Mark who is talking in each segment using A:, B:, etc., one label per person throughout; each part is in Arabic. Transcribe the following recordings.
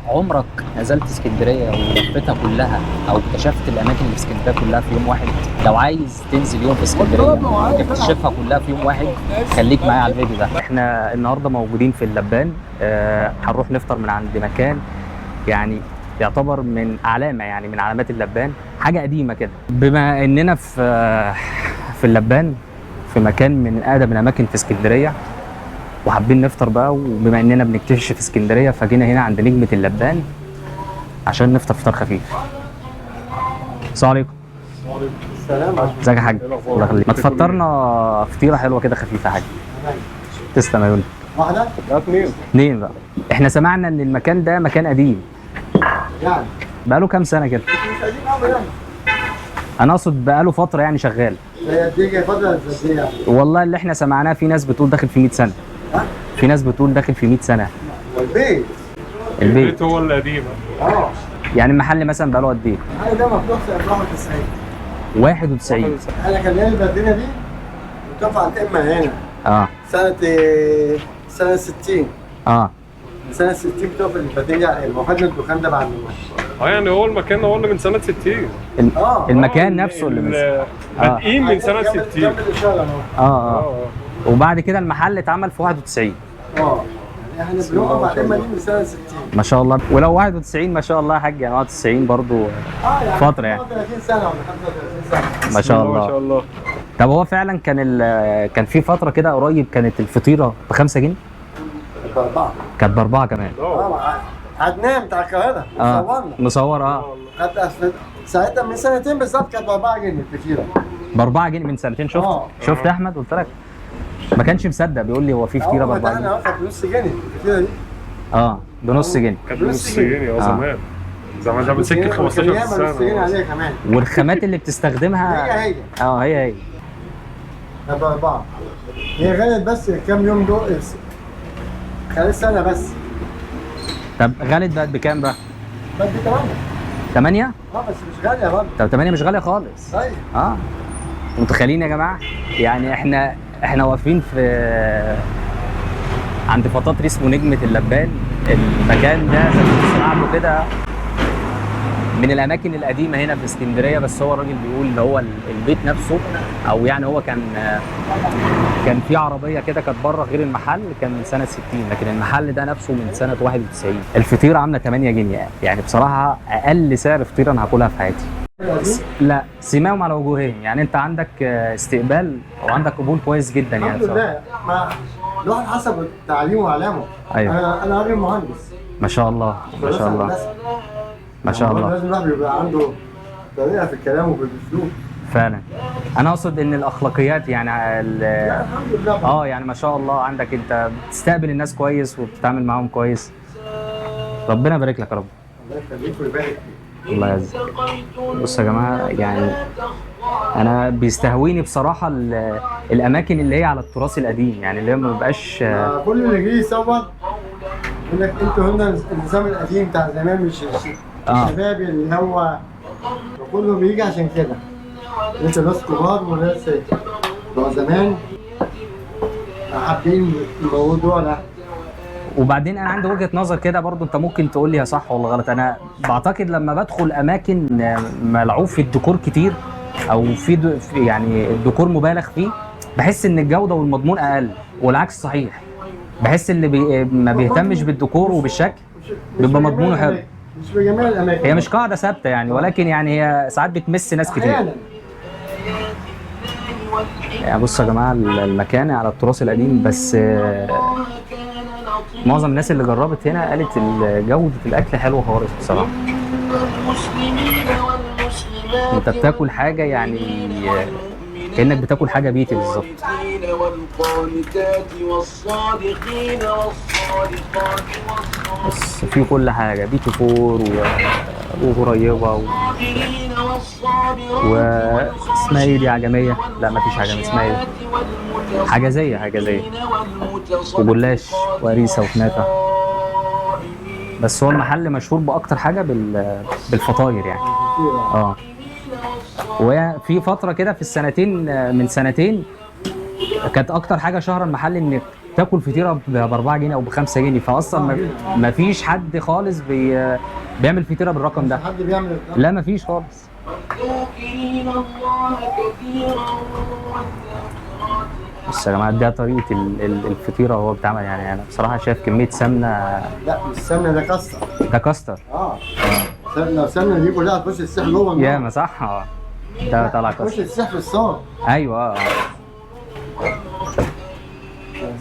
A: عمرك نزلت اسكندريه ولفتها كلها او اكتشفت الاماكن اللي في اسكندريه كلها في يوم واحد؟ لو عايز تنزل يوم في اسكندريه تكتشفها كلها في يوم واحد، خليك معايا على الفيديو ده. احنا النهارده موجودين في اللبان، هنروح نفطر من عند مكان يعني يعتبر من علامه، يعني من علامات اللبان، حاجه قديمه كده. بما اننا في اللبان، في مكان من اقدم الاماكن في اسكندريه، وحابين نفطر بقى، وبما اننا بنكتشف في اسكندريه فجينا هنا عند نجمه اللبان عشان نفطر فطار خفيف. السلام عليكم.
B: وعليكم السلام.
A: ازيك يا حاج؟ الله يخليك. ما تفطرنا فطيره حلوه كده خفيفه يا حاج. تسلم يا يونس.
B: واحدة؟ لا اثنين.
A: اتنين بقى. احنا سمعنا ان المكان ده مكان قديم.
B: يعني
A: بقاله كام سنه كده؟
B: مش قديم قوي يعني.
A: انا اقصد بقاله فتره يعني شغال.
B: هي دي فترة زي يعني.
A: والله اللي احنا سمعناه في ناس بتقول داخل في 100 سنه.
B: ها؟
A: في ناس بتقول داخل في 100 سنه.
B: والبيت.
A: البيت
C: هو القديم.
B: اه.
A: يعني المحل مثلا بقاله قد ايه؟
B: انا ده مفتوح سنة 91.
A: 91.
B: انا كان ليا المدينة دي مكافأة القمة هنا.
A: اه
B: سنة 60.
A: اه
B: سنة 60 بتقف المدينة على القمة، وخدنا الدخان ده بعد ما
C: يعني هو المكان هو اللي من سنة 60.
A: المكان نفسه اللي
C: بادئين من سنة 60.
B: كمل الشارع اهو.
A: اه وبعد كده المحل اتعمل في 91.
B: اه. يعني احنا بنقف على القمة دي من سنة 60.
A: ما شاء الله. ولو 91 ما شاء الله يا حاج، يعني 91 برضو
B: يعني
A: فترة يعني.
B: 30 سنة ولا 35 سنة.
A: ما شاء الله.
C: ما شاء الله.
A: طب هو فعلا كان في فترة كده قريب كانت الفطيرة ب 5 جنيه؟
B: بأربعة.
A: كانت ب 4 كمان.
B: عدنان بتاع القاهرة صورنا.
A: مصور
B: ساعتها من سنتين بالظبط كانت ب 4 جنيه الفطيرة.
A: ب 4 جنيه من سنتين. شفت يا احمد؟ قلت لك ما كانش مصدق، بيقول لي هو في فطيرة ب 4 جنيه.
B: كانت بنص جنيه الفطيرة دي.
A: بنص جنيه.
C: كانت بنص جنيه زمان. زمان ده من سكة 15 سنة.
B: بنص جنيه عليها كمان.
A: والخامات اللي بتستخدمها
B: هي
A: هي
B: كانت ب 4. هي غلت بس كام يوم دول، خلال سنة بس.
A: طب غلت بقت بكام بقى؟
B: بس دي 8.
A: 8؟
B: بس مش غالية برضه.
A: طب 8 مش غالية خالص.
B: طيب.
A: متخيلين يا جماعة؟ يعني احنا واقفين عند فطاطري اسمه نجمة اللبان. المكان ده زي ما تسمع له كده من الاماكن القديمه هنا في اسكندريه، بس هو الراجل بيقول ان هو البيت نفسه، او يعني هو كان في عربيه كده كانت بره غير المحل، كان من سنه 60، لكن المحل ده نفسه من سنه 91. الفطيره عامله 8 جنيه، يعني بصراحه اقل سعر فطيره انا هاكلها في حياتي. لا سماهم على وجوههم، يعني انت عندك استقبال وعندك قبول كويس جدا يعني.
B: الحمد لله. الواحد حسب تعليمه وعلامه.
A: ايوه.
B: انا راجل مهندس.
A: ما شاء الله ما شاء الله ما شاء الله.
B: لازم الواحد يبقى عنده طريقه في الكلام وفي الاسلوب.
A: فعلا. انا اقصد ان الاخلاقيات يعني
B: الحمد لله.
A: يعني ما شاء الله عندك، انت بتستقبل الناس كويس وبتتعامل معاهم كويس. ربنا يبارك لك يا رب.
B: الله يخليك ويبارك فيك.
A: الله يعزك. بصوا يا جماعه، يعني انا بيستهويني بصراحه الاماكن اللي هي على التراث القديم، يعني اللي هي ما بيبقاش
B: كل اللي جه يصور يقول لك انتوا هنا النظام القديم بتاع زمان، مش الشباب اللي هو كله بيجي عشان كده. انت ناس كبار وناس بتوع زمان حابين الموضوع ده.
A: وبعدين انا عندي وجهه نظر كده برضو، انت ممكن تقول لي يا صح ولا غلط. انا بعتقد لما بدخل اماكن ملعوب في الديكور كتير، او في يعني الديكور مبالغ فيه، بحس ان الجوده والمضمون اقل، والعكس صحيح. بحس اللي ما بيهتمش بالديكور وبالشكل بيبقى مضمونه حلو.
B: مش في جميع الاماكن.
A: هي مش قاعده ثابته يعني، ولكن يعني هي ساعات بتمس ناس كتير. يعني بصوا يا جماعه، المكان على التراث القديم، بس معظم الناس اللي جربت هنا قالت جوده الاكل حلوه خالص بصراحه. انت بتاكل حاجه يعني كانك بتاكل حاجه بيتي بالظبط. بس في كل حاجه، بيتي فور وقريبه اسمها ايه دي؟ عجميه؟ لا مفيش عجميه، اسمها ايه؟ حجازيه وجلاش وهريسه وكنافه. بس هو المحل مشهور باكتر حاجه بالفطاير يعني. وفي فتره كده في السنتين، من سنتين كانت اكتر حاجه شهره المحل ان تاكل فطيره ب 4 جنيه او ب 5 جنيه، فاصلا ما فيش حد خالص بيعمل فطيره بالرقم ده.
B: حد بيعمل
A: لا ما فيش خالص. بص يا جماعه ده طريقه الفطيره وهو بتعمل، يعني انا بصراحه شايف كميه سمنه.
B: لا مش سمنه، ده كاستر.
A: ده كاستر.
B: لو سمنه دي كلها تخش السيح جوه.
A: ياما صح. ده طلع كاستر.
B: تخش السيح في الصوت.
A: ايوه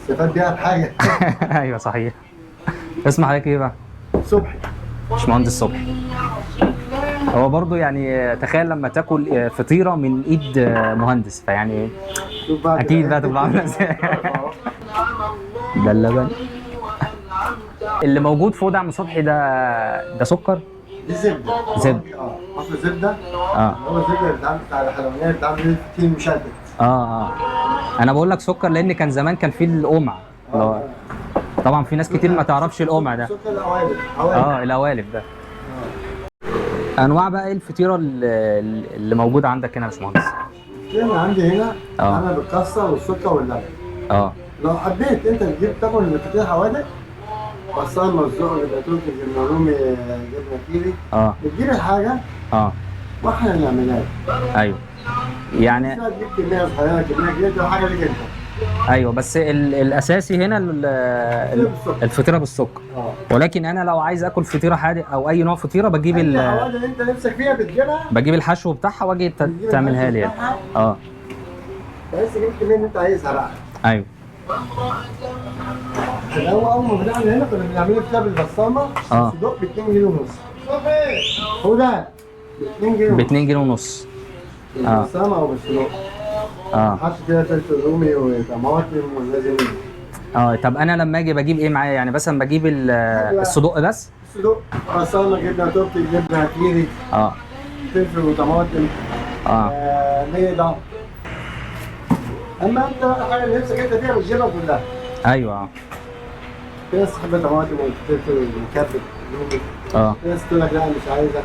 B: استفاد بيها بحاجه.
A: ايوه صحيح. اسم حضرتك ايه بقى؟
B: صبحي.
A: باشمهندس صبحي. هو برضه يعني تخيل لما تاكل فطيره من ايد مهندس، فيعني اكيد بقى تبقى عامله ازاي. ده اللبن اللي موجود فوق ده عم صبحي، ده سكر؟
B: دي زبده. اصل زبده. هو الزبده بتاع الحلويات بتاع الفطير مشلتت.
A: انا بقول لك سكر لان كان زمان كان فيه القمع. طبعا في ناس كتير ما تعرفش القمع ده.
B: سكر القوالب.
A: القوالب ده. انواع بقى ايه الفطيره اللي موجوده عندك هنا يا باشمهندس؟
B: الفطيره عندي هنا انا بالكاستر والسكر واللبن. لو حبيت انت تجيب تاكل الفطيره حوادق، بصل مرزوق، جبنه تركي، جبنه رومي، جبنه كيري، بتجيب الحاجه واحنا اللي نعملها.
A: ايوه يعني
B: تجيب كميه صغيره، كميه كبيره، حاجه ليك انت.
A: ايوه بس الاساسي هنا الفطيره بالسكر. ولكن انا لو عايز اكل فطيره حادق او اي نوع فطيره بجيب
B: الحوادق اللي انت نفسك فيها بتجيبها،
A: بجيب الحشو بتاعها واجي تعملها لي يعني.
B: بس تجيب الكميه اللي انت عايزها بقى.
A: ايوه.
B: اول ما بدأنا هنا كنا بنعمله فطيره بالبصامه صدق ب 2 جنيه ونص. هو ده ب
A: 2 جنيه ونص.
B: بالبصامه او بالصدق. حط كده فلفل رومي وطماطم ولازم.
A: طب انا لما اجي بجيب ايه معايا؟ يعني مثلا بجيب الصدق بس؟
B: الصدق، بصامه، جبنه تركي، جبنه كيري، فلفل وطماطم، بيضه. اما انت بقى الحاجه اللي نفسك انت فيها بتجيبها كلها.
A: ايوه.
B: في ناس تحب الطماطم والفلفل والمكبد والرومي. في ناس تقول لك لا مش عايزه.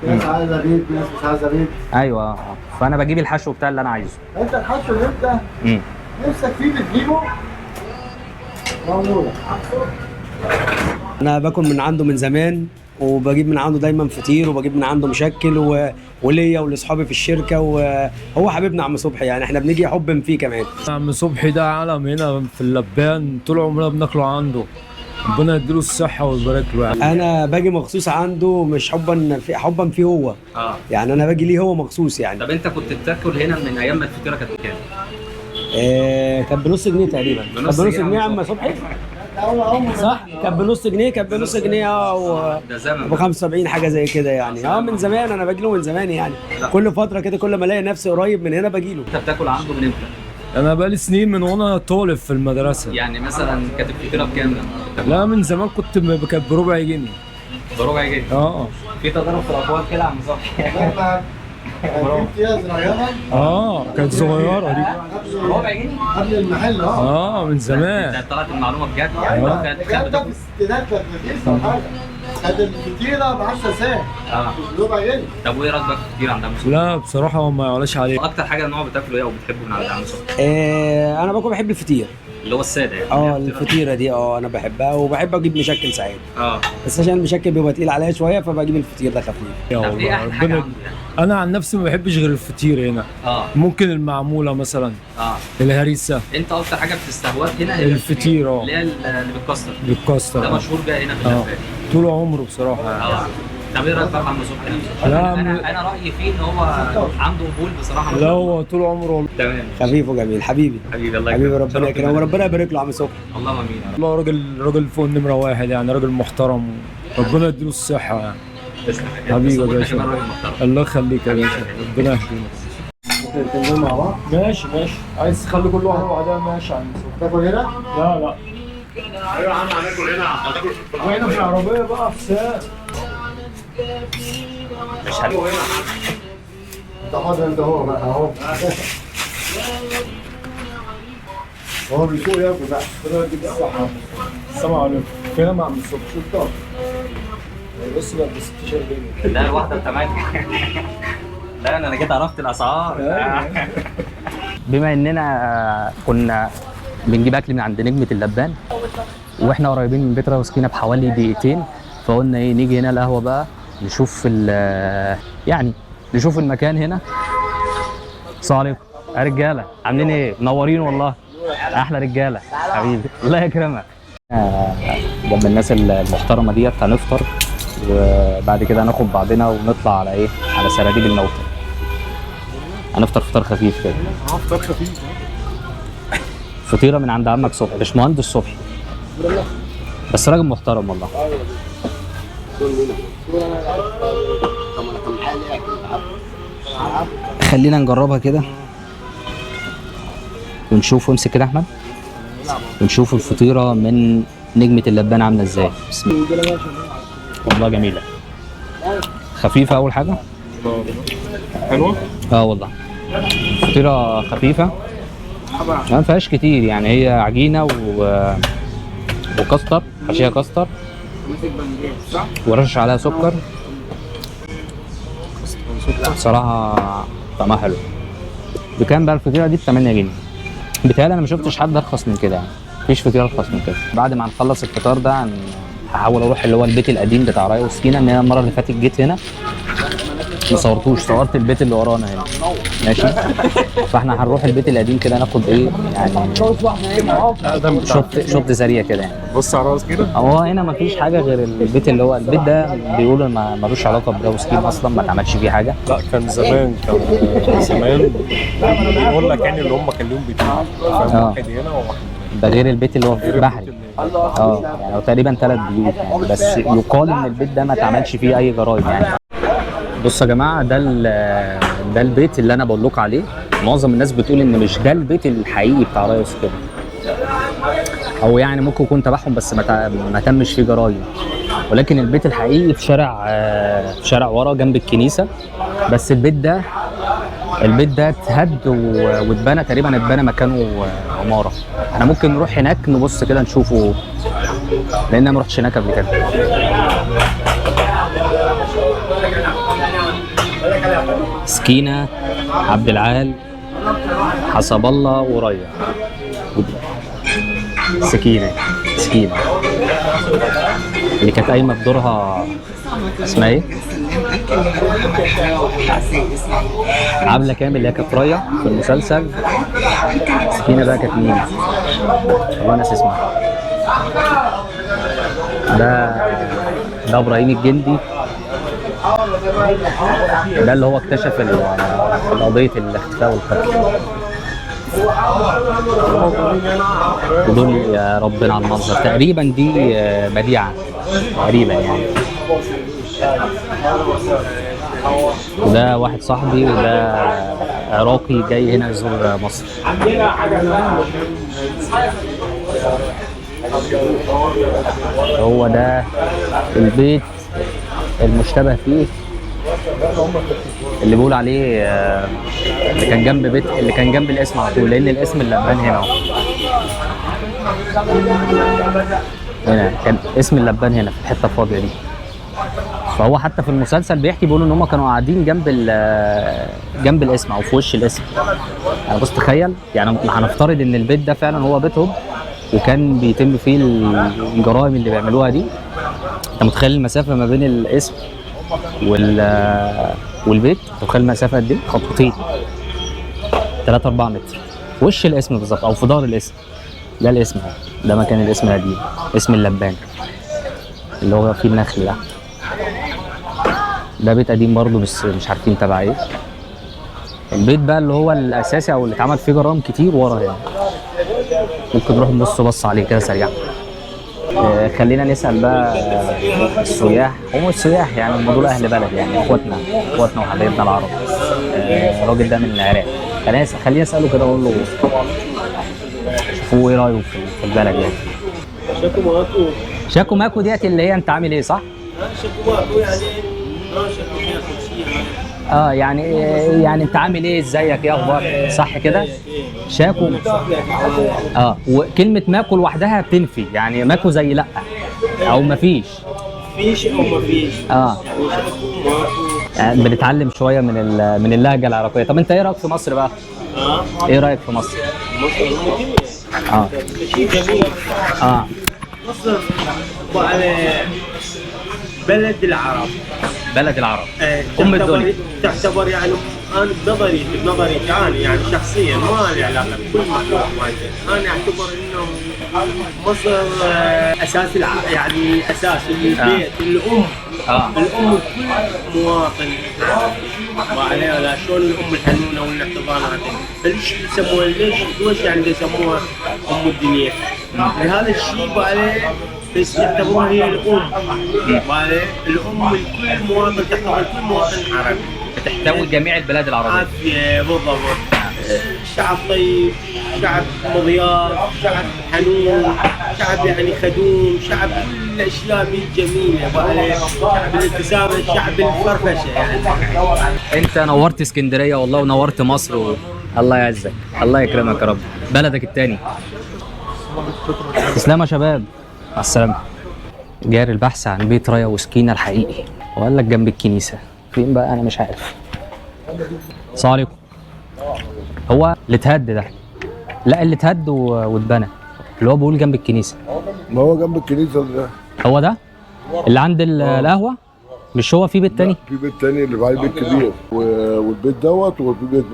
B: في ناس عايزه بيض، في ناس مش عايزه بيض.
A: ايوه. فانا بجيب الحشو بتاع اللي انا عايزه.
B: انت الحشو اللي انت نفسك فيه بتجيبه موجوده.
D: انا باكل من عنده من زمان، وبجيب من عنده دايما فطير، وبجيب من عنده مشكل وليا ولاصحابي في الشركه، وهو حبيبنا عم صبحي، يعني احنا بنيجي حب فيه كمان.
E: عم صبحي ده علم هنا في اللبان، طول عمرنا بناكله عنده، ربنا يديله الصحه ويبارك له. يعني
D: انا باجي مخصوص عنده مش حبا فيه هو. يعني انا باجي ليه هو مخصوص يعني.
A: طب انت كنت بتاكل هنا من ايام ما الفطيره كانت بكام؟
D: كان بنص جنيه تقريبا. كان بنص جنيه يا عم صبحي؟ صح؟ كان بنص جنيه، كان بنص جنيه
A: ده زمن
D: ب 75 حاجه زي كده يعني. من زمان انا باجي له من زمان يعني. كل فتره كده كل ما الاقي نفسي قريب من هنا باجي له.
A: انت بتاكل عنده من امتى؟
E: انا بقالي سنين من وانا طالب في المدرسه.
A: يعني مثلا كانت الفطيره بكام؟
E: لا من زمان كانت بربع جنيه.
A: بربع جنيه؟ في تضارب في الاقوال كده يا عم صبحي.
E: كانت صغيره دي.
A: ربع جنيه؟
B: قبل المحل.
E: من زمان.
A: ده طلعت المعلومه بجد يعني.
B: كانت ده في الستينات كانت رخيصه حاجه. كانت الفطيره ب 10 سنت. ربع جنيه.
A: طب وايه رايك بقى في الفطيره عند عم صبحي؟
E: لا بصراحه ما يعلاش عليه.
A: اكتر حاجه نوع بتاكله ايه او بتحبه من عند عم صبحي؟
D: انا بحب الفطير
A: اللي هو الساده يعني.
D: الفطيره دي انا بحبها، وبحب اجيب مشكل ساعات. بس عشان المشكل بيبقى تقيل عليا شويه فبجيب الفطير ده خفيف.
A: طب ايه احلى حاجه عنده؟
E: انا عن نفسي ما بحبش غير الفطير هنا. ممكن المعموله مثلا. الهريسه.
A: انت اكتر حاجه بتستهواك هنا
E: الفطير.
A: اللي هي اللي بالكاستر. ده مشهور بقى هنا في اللبان
E: طول عمره بصراحه.
A: طب ايه رايك بقى عم صبحي؟ انا رايي فيه ان هو عنده قبول بصراحه.
E: لا هو طول عمره
A: تمام،
D: خفيف وجميل. حبيبي
A: الله
D: حبيبي، ربنا يكرمه وربنا يبارك له عم صبحي.
A: اللهم امين.
E: الله راجل فوق نمره واحد يعني، راجل محترم، ربنا يديله الصحه يعني. حبيبي يا باشا، الله يخليك يا باشا، ربنا يهدينا.
B: مع بعض.
E: ماشي عايز تخلي كل واحد لوحدها ماشي يا عم صبحي.
B: تاكل هنا؟
E: لا
C: ايوه يا عم هناكل هنا، هتاكل
E: وهنا في العربيه بقى في ساعه.
A: مش حلو هنا.
B: انت حاضر انت هو بقى اهو. هو بيسوق ياكل بقى.
E: ربنا يديك الصحه. السلام عليكم. فين مع عم صبحي؟ شفتها. بص بقى ب 16 جنيه.
A: لا الواحده بتاعتك. لا انا كده عرفت الاسعار. بما اننا كنا بنجيب اكل من عند نجمه اللبان، واحنا قريبين من بيت وسكينه بحوالي دقيقتين، فقلنا ايه نيجي هنا القهوه بقى نشوف يعني نشوف المكان هنا. السلام عليكم يا رجاله، عاملين ايه؟ منورين والله، احلى رجاله حبيبي الله يكرمك. جنب الناس المحترمه ديت هنفطر، وبعد كده هناخد بعضنا ونطلع على ايه؟ على سراديب الموتى. هنفطر فطار خفيف كده.
C: فطار خفيف.
A: فطيره من عند عمك صبحي، باشمهندس صبحي، بس راجل محترم والله. خلينا نجربها كده ونشوف. امسك كده احمد ونشوف الفطيره من نجمه اللبان عامله ازاي. بسم الله. والله جميله، خفيفه اول حاجه.
C: حلوه؟
A: والله فطيره خفيفه ما فيهاش كتير، يعني هي عجينه وكاستر، حشيها كاستر ورشش عليها سكر. بصراحه طعمها حلو. بكام بقى الفطيره دي؟ ب 8 جنيه. بيتهيألي انا ما شفتش حد ارخص من كده، يعني مفيش فطيره ارخص من كده. بعد ما نخلص الفطار ده هحاول اروح اللي هو البيت القديم بتاع رايه وسكينه، ان انا المره اللي فاتت جيت هنا ما صورتوش، صورت البيت اللي ورانا هنا ماشي. فاحنا هنروح البيت القديم كده ناخد ايه يعني شوط سريع كده يعني.
C: بص على راس كده.
A: هو هنا ما فيش حاجه غير البيت اللي هو البيت ده بيقولوا ملوش علاقه بده سكين اصلا، ما اتعملش فيه حاجه.
C: لا كان زمان بيقول لك يعني اللي هم كان لهم بيتين، واحد هنا وواحد
A: ده غير البيت اللي هو في بحري. يعني هو تقريبا 3 بيوت يعني، بس يقال ان البيت ده ما اتعملش فيه اي جرايم يعني. بصوا يا جماعه، ده البيت اللي انا بقول لكم عليه. معظم الناس بتقول ان مش ده البيت الحقيقي بتاع رايه وسكينه، او يعني ممكن يكون تبعهم بس ما تمش فيه جرايم، ولكن البيت الحقيقي في شارع ورا جنب الكنيسه. بس البيت ده اتهد واتبنى، تقريبا اتبنى مكانه عماره. احنا ممكن نروح هناك نبص كده نشوفه، لان انا ما رحتش هناك قبل كده. سكينه، عبد العال، حسب الله، وريا. سكينه اللي كانت قايمه بدورها اسمها ايه؟ عبلة كامل اللي هي كانت ريا في المسلسل. سكينه بقى كانت مين؟ والله ناس اسمها. ده ابراهيم الجندي، ده اللي هو اكتشف قضيه الاختفاء والقتل. ودول يا ربنا على المنظر، تقريبا دي بديعه تقريبا يعني. وده واحد صاحبي، وده عراقي جاي هنا يزور مصر. هو ده البيت المشتبه فيه، اللي بيقول عليه اللي كان جنب الاسم على طول، لان الاسم اللبان هنا اهو. هنا كان اسم اللبان هنا في الحته الفاضيه دي. فهو حتى في المسلسل بيحكي، بيقولوا ان هم كانوا قاعدين جنب الاسم او في وش الاسم. يعني بص تخيل، يعني هنفترض ان البيت ده فعلا هو بيتهم وكان بيتم فيه الجرائم اللي بيعملوها دي. انت متخيل المسافه ما بين الاسم والبيت؟ متخيل المسافه قد ايه؟ خطوتين 3-4 متر في وش الاسم بالظبط، او في ظهر الاسم. ده الاسم اهو، ده مكان الاسم القديم، اسم اللبان اللي هو فيه النخل ده. ده بيت قديم برضه بس مش عارفين تبع ايه. البيت بقى اللي هو الاساسي او اللي اتعمل فيه جرائم كتير ورا هنا. ممكن نروح نبص بص عليه كده سريع. خلينا نسال بقى السياح. هم السياح يعني هم دول اهل بلد، يعني اخواتنا وحبايبنا العرب. الراجل ده من العراق. خلينا اساله كده اقول له شوفوا ايه رايه في البلد يعني. شاكو ماكو ديت اللي هي انت عامل ايه صح؟
F: شاكو ماكو
A: يعني انت عامل ايه؟ ازيك؟ ايه اخبارك؟ صح كده؟ شاكو. وكلمه ماكو لوحدها بتنفي، يعني ماكو زي لا او مفيش.
F: فيش او مفيش.
A: يعني بنتعلم شويه من اللهجه العراقيه. طب انت ايه رايك في مصر بقى؟ ايه رايك في مصر؟ اه
F: شيء جميل.
A: اه
F: مصر وعلى بلد العرب.
A: بلد العرب.
F: تعتبر-
A: الدنيا.
F: تعتبر يعني انا بنظري كان يعني شخصيا ما لي علاقه بكل مخلوق واجد، انا اعتبر انه مصر اساس يعني اساس البيت الام. الام كل مواطن وعليه ولا شلون الام الحنونه والاحتضان هذا، فليش يسموها ليش يعني يسموها ام الدنيا؟ لهذا الشيء وعليه بس يعتبروها هي الام وعليه الام لكل مواطن، تحتوي كل مواطن عربي،
A: تحتوي جميع البلاد العربيه.
F: عافيه بالضبط. شعب طيب، شعب مضياف، شعب حنون، شعب يعني خدوم، شعب كل الاشياء جميله وعليه شعب الابتسامه، شعب الفرفشه يعني.
A: انت نورت اسكندريه والله ونورت مصر الله يعزك، الله يكرمك يا رب. بلدك التاني. تسلم يا شباب. مع السلامه. جاري البحث عن بيت رايا وسكينه الحقيقي، وقال لك جنب الكنيسه. فين بقى؟ انا مش عارف. السلام عليكم. هو اللي اتهد ده؟ لا اللي اتهد واتبنى، اللي هو بيقول جنب الكنيسه.
G: ما هو جنب الكنيسه ده.
A: هو ده اللي عند القهوه؟ مش هو في بيت تاني؟
G: في بيت تاني اللي عليه بيت كبير والبيت دوت، وفي بيت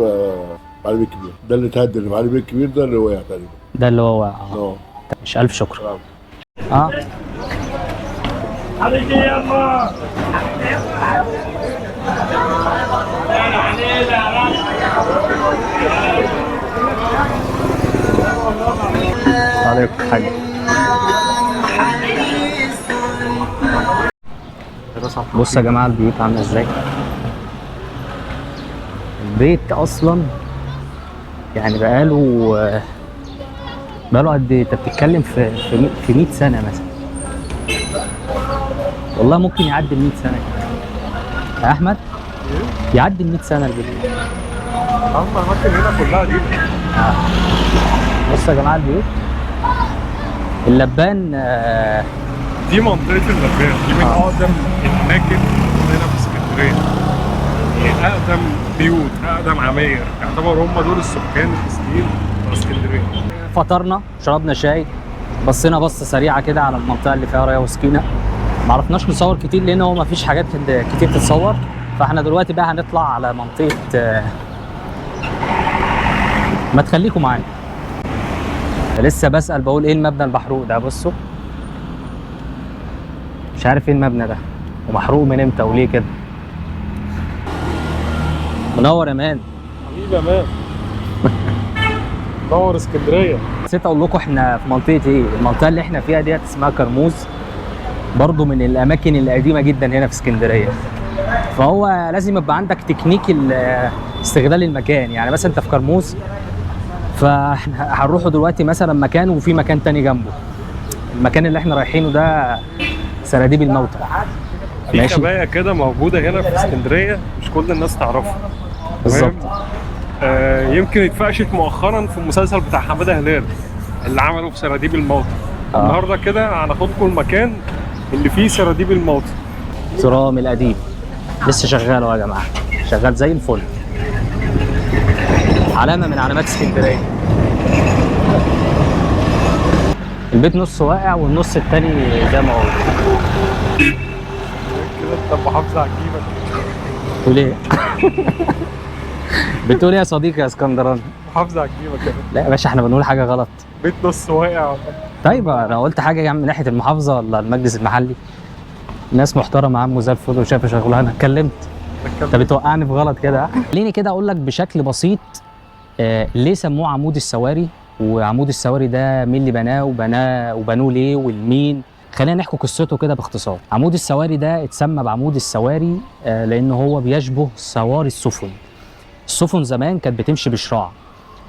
G: عليه بيت كبير. ده اللي اتهد، اللي عليه بيت كبير ده اللي وقع تقريبا.
A: ده اللي هو
G: اه.
A: مش الف شكر. عليكم حاجة. بصوا يا جماعة البيوت عاملة ازاي. البيت اصلا يعني بقاله قد ايه؟ انت بتتكلم في 100 سنة مثلا. والله ممكن يعدي ال 100 سنة يا احمد. يعدي ال 100 سنة البيت.
C: الاماكن هنا كلها دي.
A: بصوا يا جماعة البيوت. اللبان
C: دي منطقه اللبان، دي من اقدم الاماكن هنا في اسكندريه. يعني اقدم بيوت، اقدم عماير، يعتبر هم دول السكان الاصليين في اسكندريه.
A: فطرنا، شربنا شاي، بصينا بصه سريعه كده على المنطقه اللي فيها رايا وسكينه. ما عرفناش نصور كتير لان هو ما فيش حاجات كتير تتصور. فاحنا دلوقتي بقى هنطلع على منطقه ما تخليكم معايا. لسه بسأل بقول ايه المبنى المحروق ده. بصوا مش عارف ايه المبنى ده ومحروق من امتى وليه كده. منور يا مان.
C: حبيبي يا مان. نور اسكندريه.
A: نسيت اقول لكم احنا في منطقه ايه. المنطقه اللي احنا فيها ديت اسمها كرموز، برضو من الاماكن القديمه جدا هنا في اسكندريه. فهو لازم يبقى عندك تكنيك استغلال المكان. يعني مثلا انت في كرموز، فاحنا هنروحوا دلوقتي مثلا مكان وفي مكان تاني جنبه. المكان اللي احنا رايحينه ده سراديب الموتى.
C: في خبايا كده موجوده هنا في اسكندريه مش كل الناس تعرفها.
A: بالظبط.
C: يمكن اتفقشت مؤخرا في المسلسل بتاع حماده هلال اللي عمله في سراديب الموتى. النهارده كده هناخدكم المكان اللي فيه سراديب الموتى.
A: ترام القديم لسه شغال اهو يا جماعه، شغال زي الفل. علامه من علامات اسكندريه. البيت نص واقع والنص التاني زي ما هو.
C: كده انت محافظه عجيبه.
A: بتقول ايه؟ بتقول ايه يا صديقي يا اسكندراني؟
C: محافظه عجيبه كده.
A: لا يا باشا احنا بنقول حاجه غلط.
C: بيت نص واقع.
A: طيب انا قلت حاجه يعني من ناحيه المحافظه ولا المجلس المحلي؟ ناس محترمه يا عم وزي الفل وشايفه شغلها. انا اتكلمت. انت بتوقعني في غلط كده. خليني كده اقول لك بشكل بسيط ليه سموه عمود السواري، وعمود السواري ده مين اللي بناه وبنوه ليه والمين. خلينا نحكي قصته كده باختصار. عمود السواري ده اتسمى بعمود السواري لان هو بيشبه سواري السفن. السفن زمان كانت بتمشي بشراع.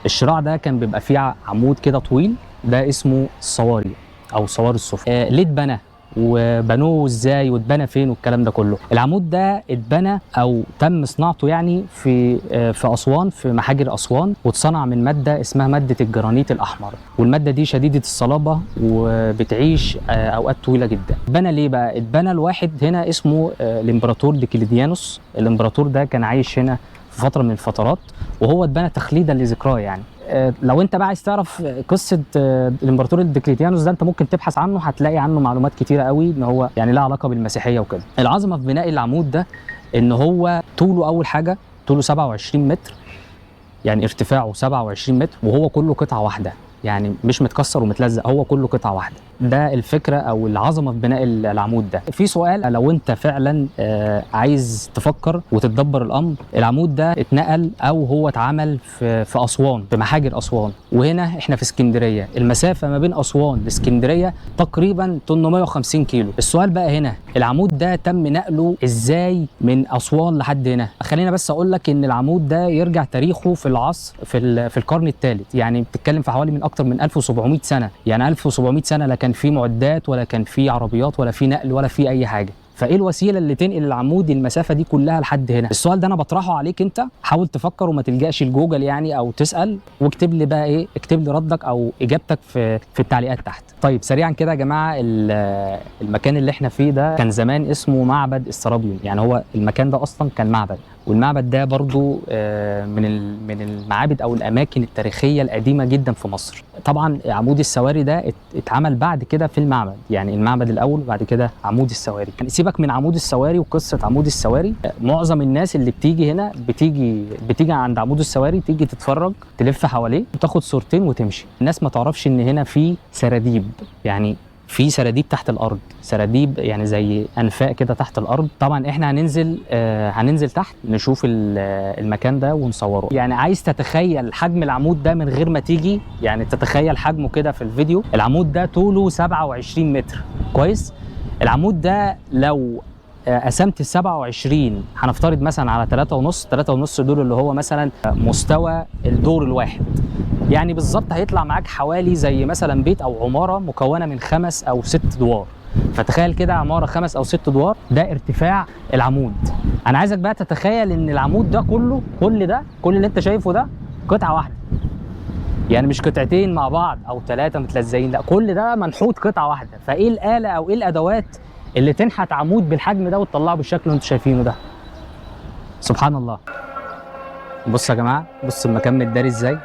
A: الشراع ده كان بيبقى فيه عمود كده طويل، ده اسمه الصواري او صواري السفن. ليه اتبنى وبنوه ازاي واتبنى فين والكلام ده كله. العمود ده اتبنى او تم صناعته يعني في اسوان، في محاجر اسوان، واتصنع من ماده اسمها ماده الجرانيت الاحمر. والماده دي شديده الصلابه وبتعيش اوقات طويله جدا. اتبنى ليه بقى؟ اتبنى لواحد هنا اسمه الامبراطور ديكليديانوس. الامبراطور ده كان عايش هنا في فتره من الفترات، وهو اتبنى تخليدا لذكراه يعني. لو انت بقى عايز تعرف قصه الامبراطور ديوكليتيانوس ده، انت ممكن تبحث عنه، هتلاقي عنه معلومات كتيره قوي، ان هو يعني لها علاقه بالمسيحيه وكده. العظمه في بناء العمود ده ان هو طوله، اول حاجه طوله 27 متر، يعني ارتفاعه 27 متر، وهو كله قطعه واحده، يعني مش متكسر ومتلزق، هو كله قطعه واحده. ده الفكره او العظمه في بناء العمود ده. في سؤال، لو انت فعلا عايز تفكر وتتدبر الامر، العمود ده اتنقل او هو اتعمل في اسوان، في محاجر اسوان، وهنا احنا في اسكندريه. المسافه ما بين اسوان لاسكندريه تقريبا 850 كيلو. السؤال بقى هنا، العمود ده تم نقله ازاي من اسوان لحد هنا؟ خلينا بس اقول لك ان العمود ده يرجع تاريخه في العصر في القرن الثالث، يعني بتتكلم في حوالي من اكتر من 1700 سنه. يعني 1700 سنه لا كان في معدات ولا كان في عربيات ولا في نقل ولا في اي حاجه، فايه الوسيله اللي تنقل العمود المسافه دي كلها لحد هنا؟ السؤال ده انا بطرحه عليك انت، حاول تفكر وما تلجاش لجوجل يعني او تسال، واكتب لي بقى ايه، اكتب لي ردك او اجابتك في التعليقات تحت. طيب سريعا كده يا جماعه، المكان اللي احنا فيه ده كان زمان اسمه معبد السرابيوم، يعني هو المكان ده اصلا كان معبد، والمعبد ده برضو من المعابد او الاماكن التاريخيه القديمه جدا في مصر. طبعا عمود السواري ده اتعمل بعد كده في المعبد، يعني المعبد الاول وبعد كده عمود السواري. يعني سيبك من عمود السواري وقصه عمود السواري، معظم الناس اللي بتيجي هنا بتيجي عند عمود السواري، تيجي تتفرج، تلف حواليه وتاخد صورتين وتمشي. الناس ما تعرفش ان هنا في سراديب، يعني في سراديب تحت الارض، سراديب يعني زي انفاق كده تحت الارض. طبعا احنا هننزل تحت نشوف المكان ده ونصوره. يعني عايز تتخيل حجم العمود ده من غير ما تيجي، يعني تتخيل حجمه كده في الفيديو. العمود ده طوله 27 متر، كويس؟ العمود ده لو قسمت ال 27 هنفترض مثلا على 3.5 دول، اللي هو مثلا مستوى الدور الواحد، يعني بالظبط هيطلع معاك حوالي زي مثلا بيت او عماره مكونه من 5 أو 6 ادوار. فتخيل كده عماره 5 أو 6 ادوار، ده ارتفاع العمود. انا عايزك بقى تتخيل ان العمود ده كل اللي انت شايفه ده قطعه واحده، يعني مش قطعتين مع بعض او 3 متلزقين، لا، كل ده منحوت قطعه واحده. فايه الاله او ايه الادوات اللي تنحت عمود بالحجم ده وتطلعه بالشكل اللي انتوا شايفينه ده؟ سبحان الله. بصوا يا جماعه، بصوا المكان متداري ازاي.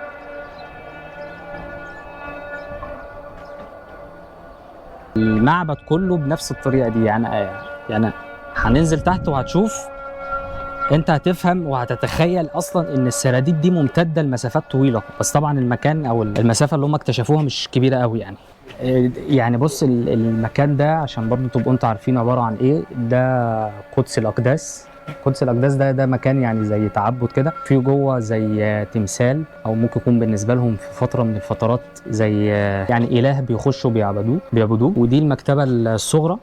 A: المعبد كله بنفس الطريقه دي، يعني هننزل تحت وهتشوف، انت هتفهم وهتتخيل اصلا ان السراديب دي ممتده لمسافات طويله. بس طبعا المكان او المسافه اللي هم اكتشفوها مش كبيره قوي يعني بص المكان ده عشان برضو تبقوا انتوا عارفين عباره عن ايه. ده قدس الاقداس. قدس الاقداس ده مكان يعني زي تعبد كده، فيه جوه زي تمثال، او ممكن يكون بالنسبه لهم في فتره من الفترات زي يعني اله بيخشوا بيعبدوه. ودي المكتبه الصغرى.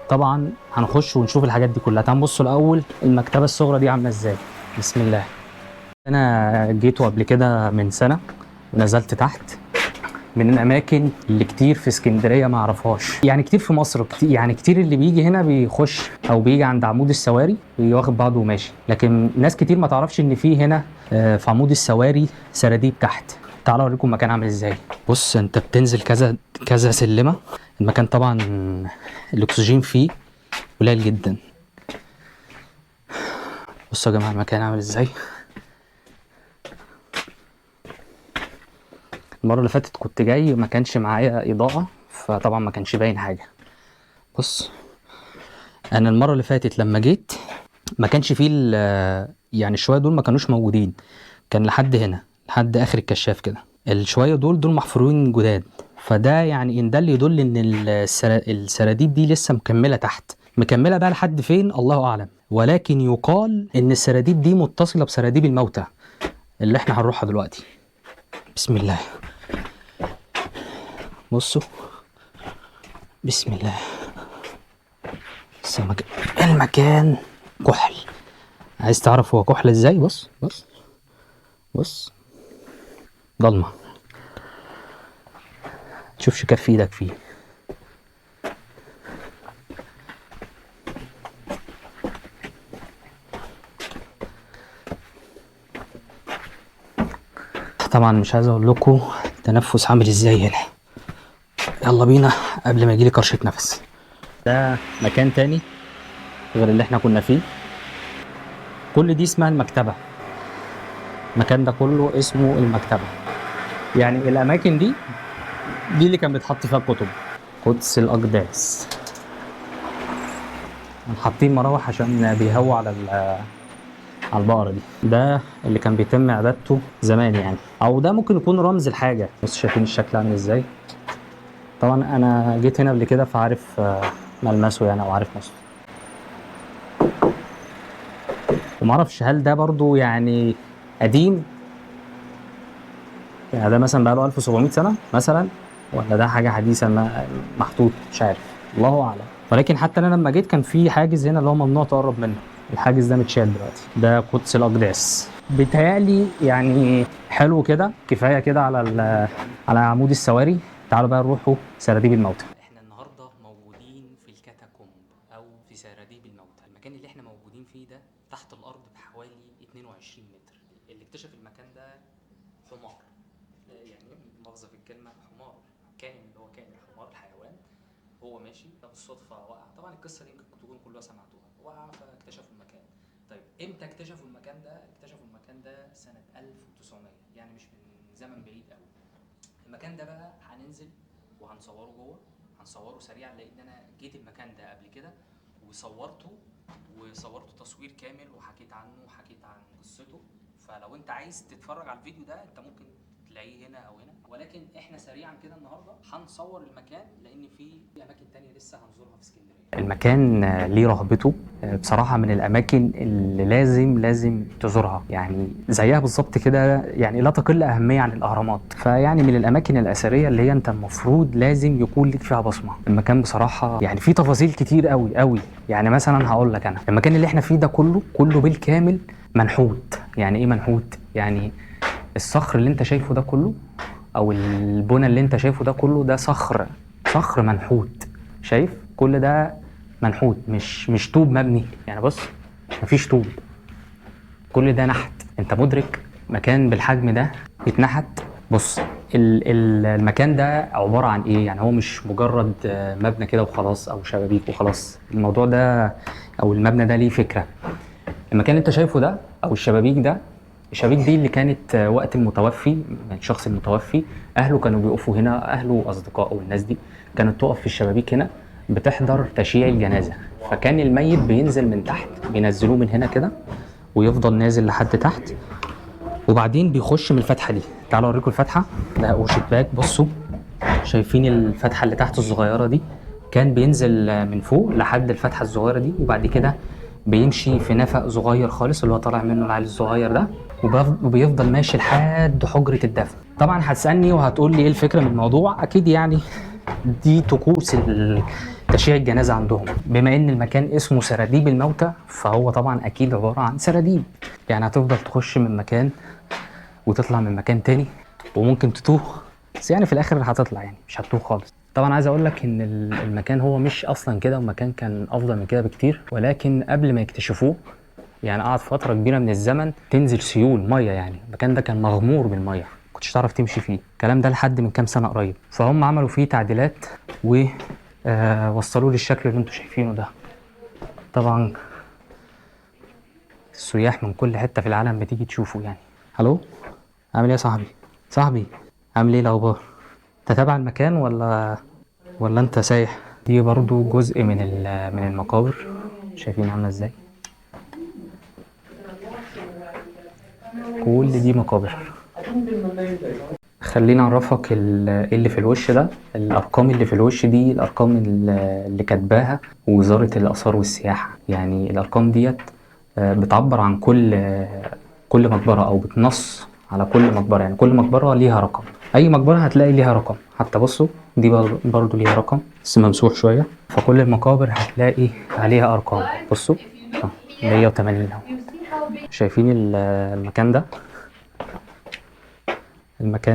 A: طبعا هنخش ونشوف الحاجات دي كلها. تعالوا نبصوا الاول المكتبه الصغرى دي عامله ازاي. بسم الله. انا جيته قبل كده من سنه ونزلت تحت، من الاماكن اللي كتير في اسكندريه ما اعرفهاش، يعني كتير في مصر كتير، يعني كتير اللي بيجي هنا بيخش او بيجي عند عمود السواري وياخد بعضه وماشي، لكن ناس كتير ما تعرفش ان في هنا في عمود السواري سراديب تحت. تعالوا اوريكم المكان عامل ازاي. بص انت بتنزل كذا سلمه. المكان طبعا الاكسجين فيه قليل جدا. بصوا يا جماعه المكان عامل ازاي. المره اللي فاتت كنت جاي ما كانش معايا اضاءه، فطبعا ما كانش باين حاجه. بص انا المره اللي فاتت لما جيت ما كانش فيه يعني الشويه دول ما كانوش موجودين، كان لحد هنا لحد اخر الكشاف كده. الشويه دول محفورين جداد، فده يعني ان ده اللي يدل ان السراديب دي لسه مكمله تحت. مكمله بقى لحد فين الله اعلم، ولكن يقال ان السراديب دي متصله بسراديب الموتى اللي احنا هنروحها دلوقتي. بسم الله. بصوا بسم الله. المكان كحل. عايز تعرف هو كحل ازاي؟ بص بص بص، ضلمه، تشوفش كف ايدك فيه. طبعا مش عايز اقول لكم التنفس عامل ازاي هنا. يلا بينا قبل ما يجيلي كرشه نفس. ده مكان تاني غير اللي احنا كنا فيه. كل دي اسمها المكتبه. المكان ده كله اسمه المكتبة. يعني الأماكن دي اللي كان بيتحط فيها الكتب. قدس الأقداس. حاطين مراوح عشان بيهووا على البقرة دي. ده اللي كان بيتم عبادته زمان يعني، أو ده ممكن يكون رمز الحاجة. بص شايفين الشكل عامل ازاي؟ طبعا أنا جيت هنا قبل كده فعارف ملمسه يعني، أو عارف نفسه. ومعرفش هل ده برضو يعني قديم، يعني ده مثلا بقاله 1700 سنة مثلا، ولا ده حاجة حديثة محطوط، مش عارف، الله أعلم. ولكن حتى أنا لما جيت كان في حاجز هنا اللي هو ممنوع تقرب منه، الحاجز ده متشال دلوقتي. ده قدس الأقداس. بيتهيألي يعني حلو كده، كفاية كده على عمود السواري. تعالوا بقى نروحوا سراديب الموتى. احنا النهارده موجودين في الكاتاكومب او في سراديب الموتى. المكان اللي احنا موجودين فيه ده تحت الارض بحوالي 22 متر. اللي اكتشف المكان ده حمار، يعني مؤاخذة في الكلمة، حمار، كائن اللي هو كائن الحمار، الحيوان، هو ماشي بالصدفة وقع. طبعا القصة دي ممكن تكون كلها سمعتوها، وقع فاكتشفوا المكان. طيب امتى اكتشفوا المكان ده؟ اكتشفوا المكان ده سنة 1900، يعني مش من زمن بعيد قوي. المكان ده بقى هننزل وهنصوره جوه، هنصوره سريعا لان انا جيت المكان ده قبل كده وصورته تصوير كامل وحكيت عنه وحكيت عن قصته. فلو انت عايز تتفرج على الفيديو ده انت ممكن تلاقيه هنا او هنا، ولكن احنا سريعا كده النهارده هنصور المكان لان في اماكن تانية لسه هنزورها في اسكندريه. المكان ليه رهبته بصراحه، من الاماكن اللي لازم تزورها، يعني زيها بالظبط كده، يعني لا تقل اهميه عن الاهرامات. فيعني من الاماكن الاثريه اللي هي انت المفروض لازم يكون لك فيها بصمه. المكان بصراحه يعني فيه تفاصيل كتير قوي. يعني مثلا هقول لك، انا المكان اللي احنا فيه ده كله بالكامل منحوت. يعني ايه منحوت؟ يعني الصخر اللي انت شايفه ده كله، او البنى اللي انت شايفه ده كله، ده صخر منحوت. شايف كل ده منحوت، مش طوب مبني. يعني بص مفيش طوب، كل ده نحت. انت مدرك مكان بالحجم ده يتنحت؟ بص المكان ده عبارة عن ايه؟ يعني هو مش مجرد مبنى كده وخلاص او شبابيك وخلاص. الموضوع ده او المبنى ده ليه فكرة. المكان اللي انت شايفه ده او الشبابيك دي اللي كانت وقت المتوفي، الشخص المتوفي اهله كانوا بيقفوا هنا، اهله واصدقائه والناس دي كانت تقف في الشبابيك هنا بتحضر تشييع الجنازه. فكان الميت بينزل من تحت، بينزلوه من هنا كده ويفضل نازل لحد تحت، وبعدين بيخش من الفتحه دي. تعالوا اوريكم الفتحه. ده وشباك، بصوا شايفين الفتحه اللي تحت الصغيره دي؟ كان بينزل من فوق لحد الفتحه الصغيره دي، وبعد كده بيمشي في نفق صغير خالص اللي هو طالع منه العيل الصغير ده، وبيفضل ماشي لحد حجرة الدفن. طبعا هتسألني وهتقول لي ايه الفكرة من الموضوع. اكيد يعني دي طقوس تشييع الجنازة عندهم. بما ان المكان اسمه سراديب الموتى فهو طبعا اكيد عبارة عن سراديب، يعني هتفضل تخش من مكان وتطلع من مكان تاني وممكن تتوه، بس يعني في الاخر هتطلع، يعني مش هتتوه خالص. طبعا عايز اقول لك ان المكان هو مش اصلا كده، ومكان كان افضل من كده بكتير، ولكن قبل ما يكتشفوه يعني قعد فتره كبيره من الزمن تنزل سيول ميه. يعني المكان ده كان مغمور بالميه، كنتش تعرف تمشي فيه. الكلام ده لحد من كام سنه قريب، فهم عملوا فيه تعديلات ووصلوه للشكل اللي انتوا شايفينه ده. طبعا السياح من كل حته في العالم بتيجي تشوفه. يعني الو، عامل ايه يا صاحبي عامل ايه الاخبار؟ انت تابع المكان ولا انت سايح؟ دي برضو جزء من المقابر، شايفين عامله ازاي؟ كل دي مقابر. خلينا اعرفك اللي في الوش ده. الارقام اللي في الوش دي الارقام اللي كاتباها وزاره الاثار والسياحه. يعني الارقام ديت بتعبر عن كل مقبره، او بتنص على كل مقبره. يعني كل مقبره ليها رقم، اي مقبره هتلاقي ليها رقم. حتى بصوا دي برضو ليها رقم بس ممسوح شويه. فكل المقابر هتلاقي عليها ارقام. بصوا 180 اهو. شايفين المكان ده؟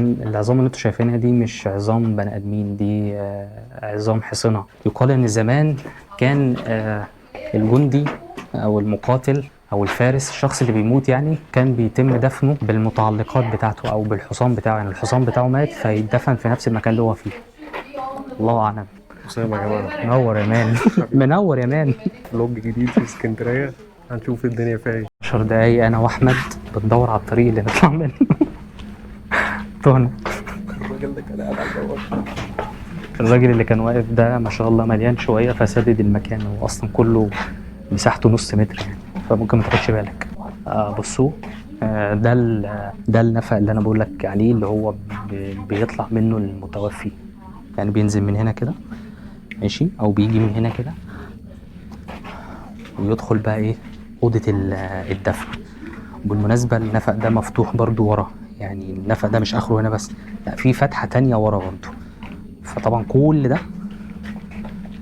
A: العظام اللي انتوا شايفينها دي مش عظام بني ادمين، دي عظام حصنه. يقال ان زمان كان الجندي او المقاتل او الفارس، الشخص اللي بيموت يعني، كان بيتم دفنه بالمتعلقات بتاعته او بالحصان بتاعه. يعني الحصان بتاعه مات فيدفن في نفس المكان اللي هو فيه. الله اعلم.
C: حسام يا جماعه،
A: منور يا مان منور يا مان.
C: فلوج جديد في اسكندريه، هنشوف الدنيا فيها ايه.
A: 10 دقايق انا واحمد بندور على الطريق اللي نطلع منه. تهنا. الراجل اللي كان واقف ده ما شاء الله مليان شويه فسدد المكان، هو اصلا كله مساحته نص متر يعني، فممكن ما تاخدش بالك. بصوا، ده النفق اللي انا بقول لك عليه، اللي هو بيطلع منه المتوفي، يعني بينزل من هنا كده ماشي، او بيجي من هنا كده ويدخل بقى ايه اوضه الدفن. وبالمناسبه النفق ده مفتوح برضو ورا، يعني النفق ده مش اخره هنا بس، لا في فتحه تانية ورا برضو. فطبعا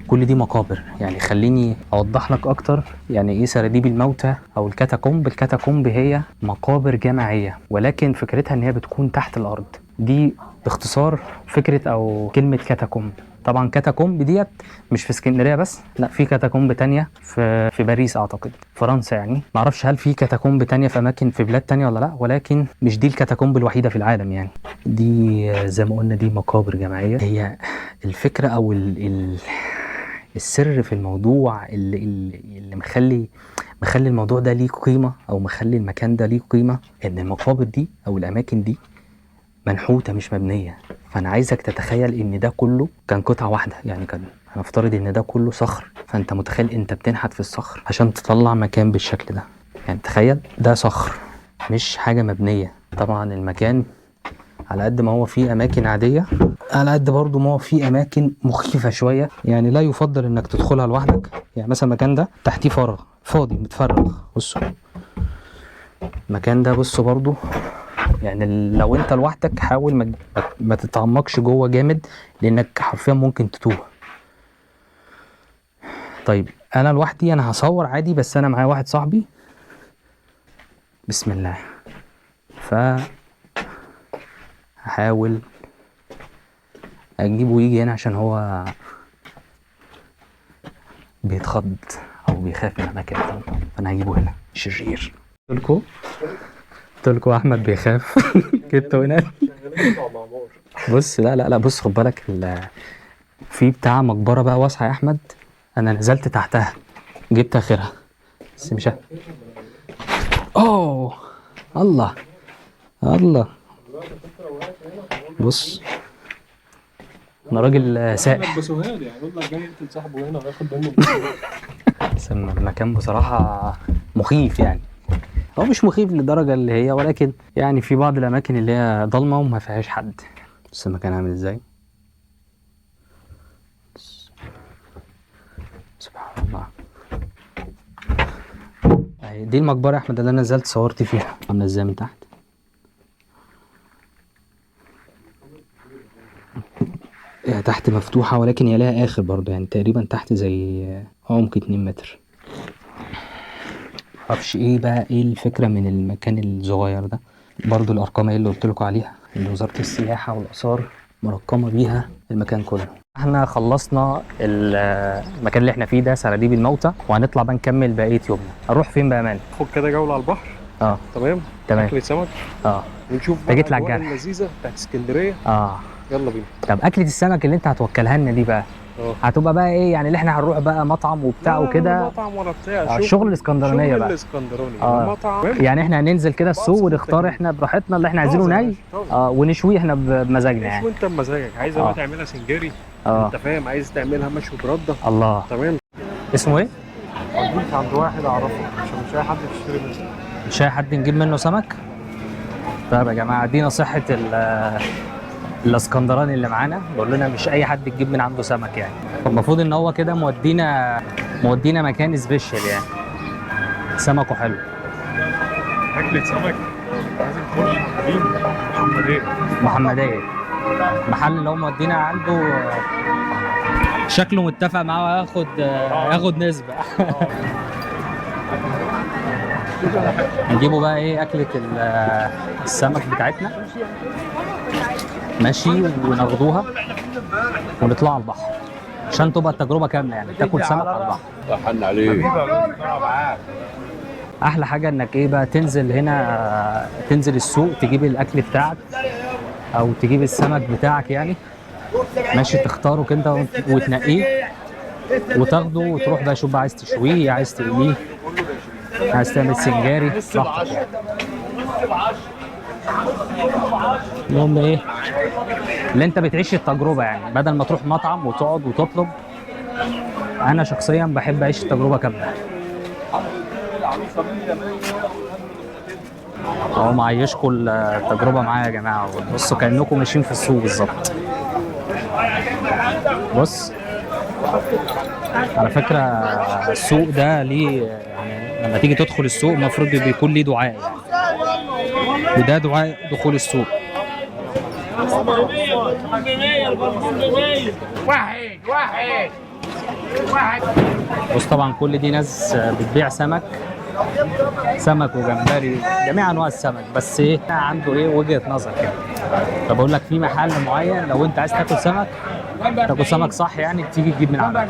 A: كل دي مقابر. يعني خليني اوضح لك اكتر يعني ايه سراديب الموتى او الكاتاكومب. الكاتاكومب هي مقابر جماعيه، ولكن فكرتها ان هي بتكون تحت الارض. دي باختصار فكره او كلمه كاتاكومب. طبعا كاتاكومب ديت مش في اسكندريه بس، لا في كاتاكومب تانية في باريس اعتقد، فرنسا يعني. معرفش هل في كاتاكومب تانية في اماكن في بلاد تانية ولا لا، ولكن مش دي الكاتاكومب الوحيده في العالم يعني. دي زي ما قلنا دي مقابر جماعيه. هي الفكره او السر في الموضوع اللي مخلي الموضوع ده ليه قيمه، او مخلي المكان ده ليه قيمه، ان المقابر دي او الاماكن دي منحوته مش مبنيه. فانا عايزك تتخيل ان ده كله كان قطعه واحده، يعني كان هنفترض ان ده كله صخر، فانت متخيل انت بتنحت في الصخر عشان تطلع مكان بالشكل ده. يعني تخيل ده صخر مش حاجه مبنيه. طبعا المكان على قد ما هو فيه اماكن عاديه، على قد برضو ما هو فيه اماكن مخيفه شويه، يعني لا يفضل انك تدخلها لوحدك. يعني مثلا المكان ده تحتيه فراغ فاضي متفرغ، بصوا المكان ده، بصوا برضو يعني لو انت لوحدك حاول ما تتعمقش جوه جامد، لانك حرفيا ممكن تتوه. طيب انا لوحدي، انا هصور عادي، بس انا معايا واحد صاحبي. بسم الله. هحاول اجيبه يجي هنا عشان هو بيتخض او بيخاف من الاماكن ده، فانا هجيبه هنا شرير. قلت لكم احمد بيخاف. جبته هنا. بص لا بص خد بالك، في بتاع مقبره بقى واسعه يا احمد، انا نزلت تحتها جبت اخرها بس مش اوه الله بص، انا راجل سائح.
C: بس يعني يقول لك جاي يقتل صاحبه هنا وياخد منه.
A: بس المكان بصراحه مخيف، يعني هو مش مخيف للدرجه اللي هي، ولكن يعني في بعض الاماكن اللي هي ضلمه وما فيهاش حد. بص المكان عامل ازاي، سبحان الله. دي المقبره يا احمد اللي انا نزلت صورت فيها، عامله ازاي من تحت. هي تحت مفتوحة ولكن هي لها آخر برضه، يعني تقريبا تحت زي عمق 2 متر. معرفش ايه بقى ايه الفكرة من المكان الصغير ده. برضه الأرقام اللي قلت لكم عليها، اللي وزارة السياحة والآثار مرقمة بيها المكان كله. احنا خلصنا المكان اللي احنا فيه ده سراديب الموتى، وهنطلع بقى نكمل بقية يومنا. هنروح فين بقى يا مان؟
C: خد كده جولة على البحر. تمام.
A: تمام.
C: سمك.
A: انت
C: ونشوف بقى
A: جيت لك
C: الأجواء اللذيذة بتاعت اسكندرية. يلا بينا.
A: طب أكلة السمك اللي انت هتوكلها لنا دي بقى هتبقى بقى ايه؟ يعني اللي احنا هنروح بقى مطعم وبتاع وكده؟
C: مطعم ولا بتاع،
A: شغل الاسكندرانيه بقى.
C: الاسكندراني. مطعم
A: يعني احنا هننزل كده السوق ونختار احنا براحتنا اللي احنا عايزينه ني، ونشويه احنا بمزاجنا يعني.
C: وانت بمزاجك، عايز بقى تعملها سنجاري، انت فاهم، عايز تعملها مشوي برده.
A: الله.
C: تمام.
A: اسمه ايه؟
C: وديك عند واحد اعرفه عشان مش اي حد يشتري منه.
A: مش اي حد نجيب منه سمك؟ طيب يا جماعه دي نصيحه الاسكندراني اللي معانا، بقول لنا مش اي حد تجيب من عنده سمك يعني. المفروض ان هو كده مودينا مكان سبيشال يعني، سمكه حلو.
C: اكلة سمك لازم تخش عند
A: محمدية. محل اللي هو مودينا عنده شكله متفق معاه ياخد نسبة. نجيبه بقى ايه اكلة السمك بتاعتنا ماشي، وناخدوها ونطلع على البحر عشان تبقى التجربة كاملة، يعني تاكل سمك على البحر.
G: حن عليه.
A: احلى حاجة انك ايه بقى تنزل هنا، تنزل السوق تجيب الاكل بتاعك او تجيب السمك بتاعك يعني ماشي، تختاره كده وتنقيه وتاخده وتروح بقى شوف بقى عايز تشويه عايز تقليه عايز تعمل سنجاري براحتك يعني. المهم ايه اللي انت بتعيش التجربه يعني، بدل ما تروح مطعم وتقعد وتطلب. انا شخصيا بحب اعيش التجربه كامله. اهو معيشكم التجربه معايا يا جماعه. بصوا كانكم ماشيين في السوق بالظبط. بص على فكره السوق ده ليه يعني، لما تيجي تدخل السوق المفروض بيكون ليه دعاء يعني، وده دعاء دخول السوق. بص طبعا كل دي ناس بتبيع سمك وجمبري، جميع انواع السمك، بس ايه عنده ايه وجهه نظر كده. فبقول لك في محل معين لو انت عايز تاكل سمك صح يعني، تيجي تجيب من عنده.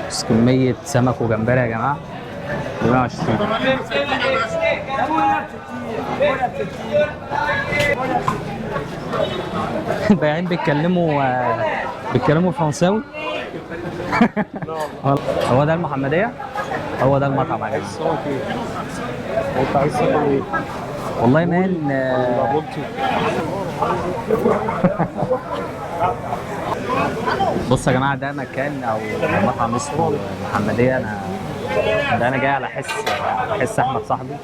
A: بس كميه سمك وجمبري يا جماعه 120. البياعين بيتكلموا فرنساوي. هو ده المحمدية؟ هو ده المطعم يا جماعة. والله مان بص يا جماعة ده مكان او مطعم اسمه المحمدية. انا جاي على حس احمد صاحبي،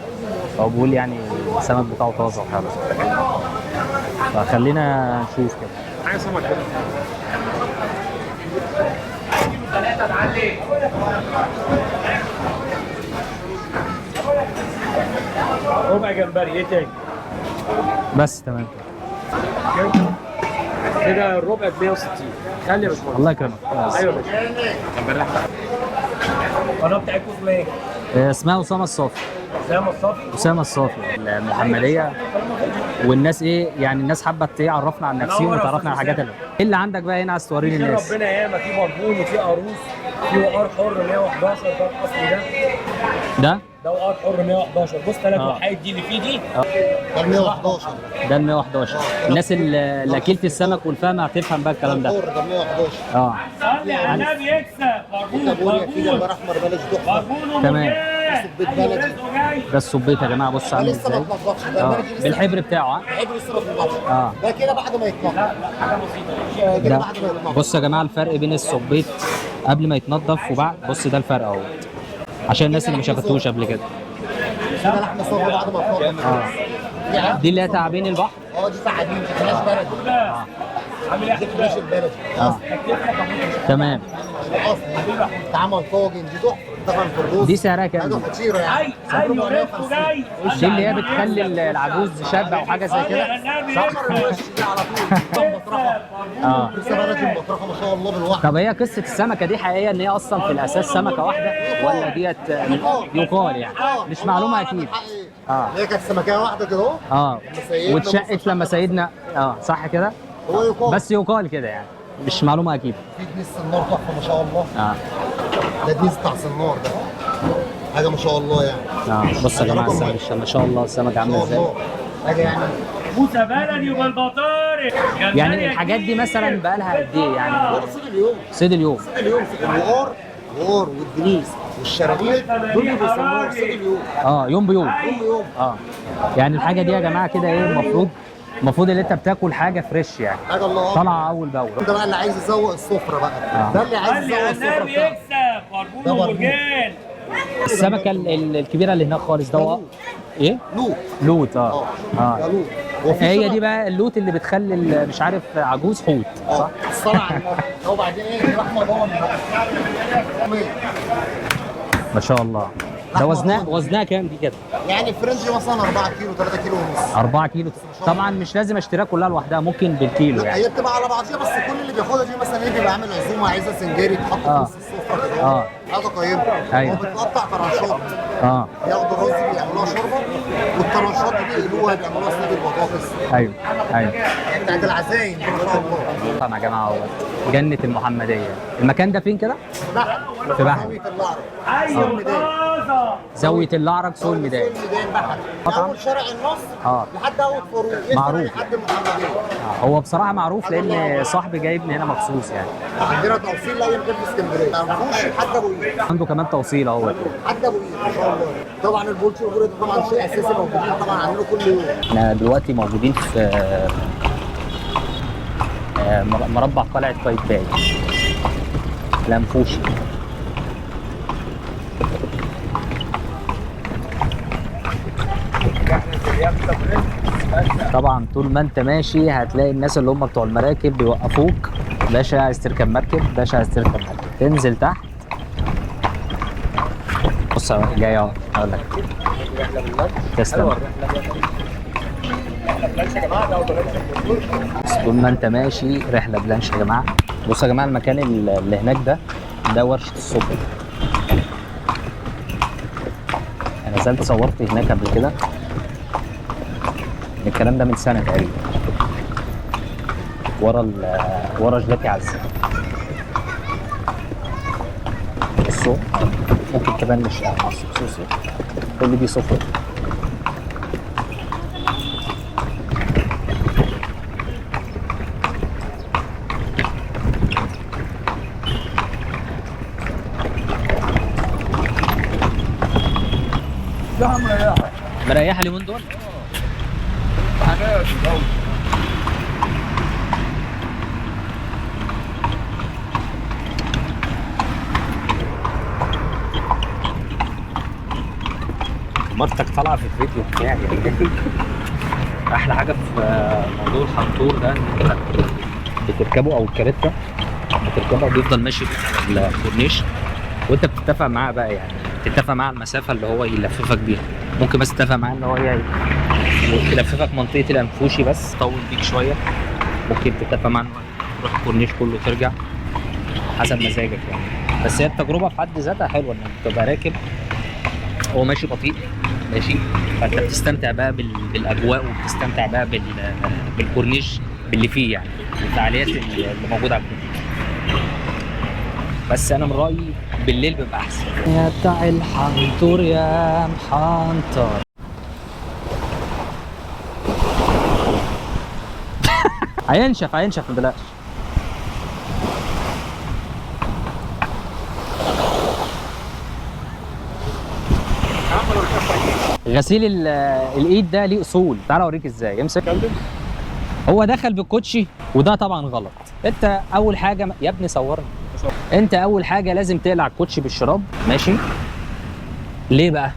A: هو بيقول يعني السمك بتاعه طازة وحلو، فخلينا نشوف كده.
C: حاجه سمك كده.
F: ربع جمبري ايه تاني؟
A: بس تمام
F: كده الربع ب 160. خلي يا باشمهندس.
A: الله يكرمك.
F: ايوه يا باشا. القناه بتاعتكم اسمها ايه؟
A: اسمها اسامه الصافي. اسامه الصافي المحمديه. والناس ايه يعني، الناس حابه تعرفنا عن نفسهم وتعرفنا عن الحاجات اللي ايه اللي عندك بقى هنا عايز توريني الناس.
F: ربنا ياما في بربون وفي قاروص، في وقار حر 111. ده الاصلي ده وقار حر 111. بص 3 وحايد دي اللي فيه دي
B: ده 111.
A: ده 111. الناس اللي اكلت السمك والفهمه هتفهم بقى الكلام ده.
B: ده 111.
F: صلي على النبي يكسب.
B: في جمبري احمر بلدي تحفه.
A: تمام.
B: بيت بلدي.
A: ده الصبيط يا جماعه. بص عامل
B: لسه ما
A: ازاي.
B: اتنضفش. ده
A: بالحبر بتاعه.
B: الحبر لسه ما اتنضفش. ده كده بعد ما يتنضف.
A: ده بص يا جماعه الفرق بين الصبيط قبل ما يتنضف وبعد. بص ده الفرق اهو عشان الناس اللي ما شافتوش قبل كده.
B: ده لحمه صبر بعد ما اتنضف.
A: دي اللي هي تعابين البحر.
B: دي تعابين ما تبقاش بلدي. عامل ايه مش البلدي.
A: تمام.
B: اتعمل طاجن دي تحفه. طبعا في الرز
A: دي سعرها كام؟
B: ده خطيره يعني.
F: ايوه ريحته جاي.
A: دي اللي هي بتخلي العجوز شابه او حاجه زي كده صح؟
B: دي على طول. مطرحه. لسه بلدي مطرحه ما شاء الله بالواحد.
A: طب هي قصه السمكه دي حقيقيه ان هي اصلا في الاساس سمكه واحده ولا ديت يقال يعني؟ مش معلومه اكيد.
B: هي كانت سمكيه واحده كده اهو.
A: واتشقت لما سيدنا صح كده؟
B: هو يقال.
A: بس يقال كده يعني مش معلومه اكيد.
B: في دنيس النار تحفه ما شاء الله. ده دنيس بتاع النار ده حاجه ما شاء الله يعني.
A: بص يا جماعه السمك ما شاء الله السمك عامل ازاي.
B: حاجه يعني
F: موسى بلدي والبطارخ.
A: يعني الحاجات دي مثلا بقى لها قد ايه يعني؟
B: صيد اليوم.
A: صيد اليوم.
B: الوقار والدنيس والشرابيل دول اللي بيسموها صيد اليوم.
A: يوم بيوم.
B: يوم.
A: يعني الحاجه دي يا جماعه كده ايه المفروض ان انت بتاكل حاجه فريش يعني.
B: حاجه الله
A: طالعه اول باول.
B: ده بقى اللي عايز يزوق السفره بقى. ده اللي عايز يزوق السفره بتاعته.
F: يكسب بربون ومرجان.
A: السمكه الكبيره اللي هناك خالص ده ايه؟ لوت.
B: ده لوت.
A: هي دي بقى اللوت اللي بتخلي مش عارف عجوز حوت صح؟
B: الصلاه على النبي. وبعدين ايه رحمه ضان.
A: ما شاء الله. ده وزنها كام دي كده؟
B: يعني فرنج مثلا 4 كيلو 3 كيلو ونص.
A: 4 كيلو. طبعا مش لازم اشتريها كلها لوحدها، ممكن بالكيلو يعني.
B: هي بتبقى على بعضيها بس كل اللي بياخدها دي مثلا ايه بيبقى عامل عزومه عايزه سنجاري تحط في نص السفره كده. هذا قيمه.
A: ايوه.
B: وبتقطع طرنشات. ياخدوا الرز دي بيعملوها شوربه والطرنشات دي بيقلوها بيعملوها صيد البطاطس.
A: ايوه.
B: بتاعت العزايم ما شاء الله.
A: طبعا يا جماعه جنه المحمديه. المكان ده فين كده؟ في بحر.
B: زاويه الأعرج.
A: زاويه الأعرج سوق الميدان.
B: اول شارع النصر لحد اول فاروق.
A: معروف
B: لحد المحمديه.
A: هو بصراحه معروف لان صاحبي جايبني هنا مخصوص يعني.
B: عندنا توصيل لاي مكان في اسكندريه. ما فيهوش لحد ابو قير.
A: عنده كمان توصيل اهو.
B: حتى ابو قير ما شاء الله. طبعا البولتي والبوري ده طبعا شيء اساسي موجودين طبعا عندنا كل يوم.
A: احنا دلوقتي موجودين في مربع قلعة قايتباي الأنفوشي. طبعا طول ما انت ماشي هتلاقي الناس اللي هم بتوع المراكب بيوقفوك. باشا عايز تركب مركب، باشا عايز تركب مركب، تنزل تحت. بص جاي اهو اقول لك. تسلم. طول ما انت ماشي رحله بلانش يا جماعه. بصوا يا جماعه المكان اللي هناك ده ورشه السفن. انا نزلت صورت هناك قبل كده. الكلام ده من سنه تقريبا. ورا جلاتي عزه. بصوا ممكن كمان مش بصوا كل دي سفن. مريحة اليومين دول؟ مرتك طالعة في الفيديو بتاعي يعني. أحلى حاجة في موضوع الحنطور ده إنك بتركبه أو الكاريتا بتركبه وبيفضل ماشي على الكورنيش وأنت بتتفق معاه بقى يعني. تتفق معاه المسافة اللي هو يلففك بيها. ممكن بس تتفق معاه ان هو يلففك منطقة الأنفوشي بس طول بيك شوية. ممكن تتفق معاه ان هو تروح الكورنيش كله وترجع حسب مزاجك يعني. بس هي التجربة في حد ذاتها حلوة انك تبقى راكب هو ماشي بطيء ماشي، فانت بتستمتع بقى بالاجواء وبتستمتع بقى بالكورنيش اللي فيه يعني الفعاليات اللي موجودة على الكورنيش. بس انا من رايي بالليل بيبقى احسن. يا بتاع الحنطور يا محنطر. هينشف ما تقلقش. غسيل الايد ده ليه اصول. تعال اوريك ازاي. امسك. هو دخل بالكوتشي وده طبعا غلط. انت اول حاجه يا ابني صورني. انت اول حاجه لازم تقلع الكوتشي بالشراب ماشي. ليه بقى؟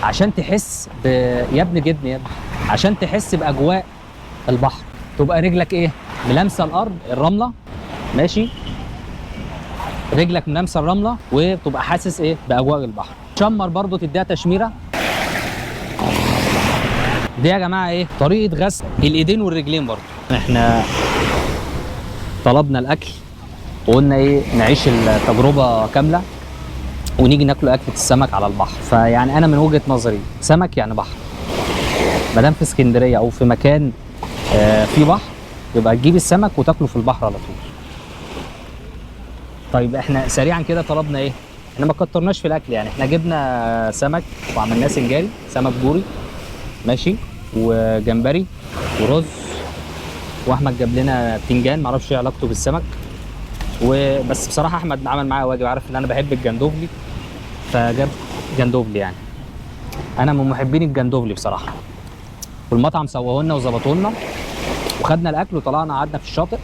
A: عشان تحس يا ابني جبني يا ابني. عشان تحس باجواء البحر. تبقى رجلك ايه؟ ملامسه الارض الرمله ماشي. رجلك ملامسه الرمله وبتبقى حاسس ايه؟ باجواء البحر. شمر برضو تديها تشميره. دي يا جماعه ايه؟ طريقه غسل الايدين والرجلين برضو. احنا طلبنا الاكل وقلنا ايه نعيش التجربه كامله ونيجي ناكل اكله السمك على البحر. فيعني انا من وجهه نظري سمك يعني بحر. ما دام في اسكندريه او في مكان فيه بحر يبقى تجيب السمك وتاكله في البحر على طول. طيب احنا سريعا كده طلبنا ايه؟ احنا ما كترناش في الاكل يعني. احنا جبنا سمك وعملناه سنجاري، سمك بوري ماشي، وجمبري ورز، واحمد جاب لنا بتنجان معرفش ايه علاقته بالسمك. وبس بصراحه احمد عمل معايا واجب، عارف ان انا بحب الجندوفلي فجاب جندوفلي يعني. انا من محبين الجندوفلي بصراحه. والمطعم سواه لنا وظبطوا لنا وخدنا الاكل وطلعنا قعدنا في الشاطئ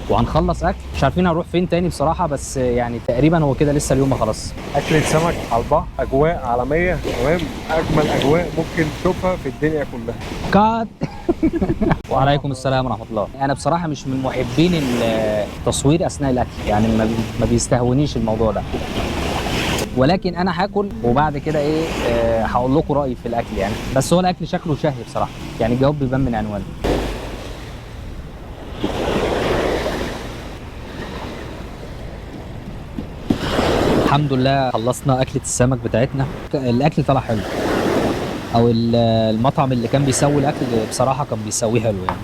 A: وهنخلص اكل. مش عارفين هنروح فين تاني بصراحه، بس يعني تقريبا هو كده لسه اليوم ما خلص.
C: اكلة سمك على البحر، اجواء عالميه تمام، اجمل اجواء ممكن تشوفها في الدنيا كلها.
A: كات. وعليكم السلام ورحمه الله. انا بصراحه مش من محبين التصوير اثناء الاكل يعني، ما بيستهونيش الموضوع ده. ولكن انا هاكل وبعد كده ايه هقول لكم رايي في الاكل يعني. بس هو الاكل شكله شهي بصراحه يعني، الجواب بيبان من عنوانه. الحمد لله خلصنا اكله السمك بتاعتنا. الاكل طلع حلو، او المطعم اللي كان بيسوي الاكل بصراحه كان بيسويه حلو يعني،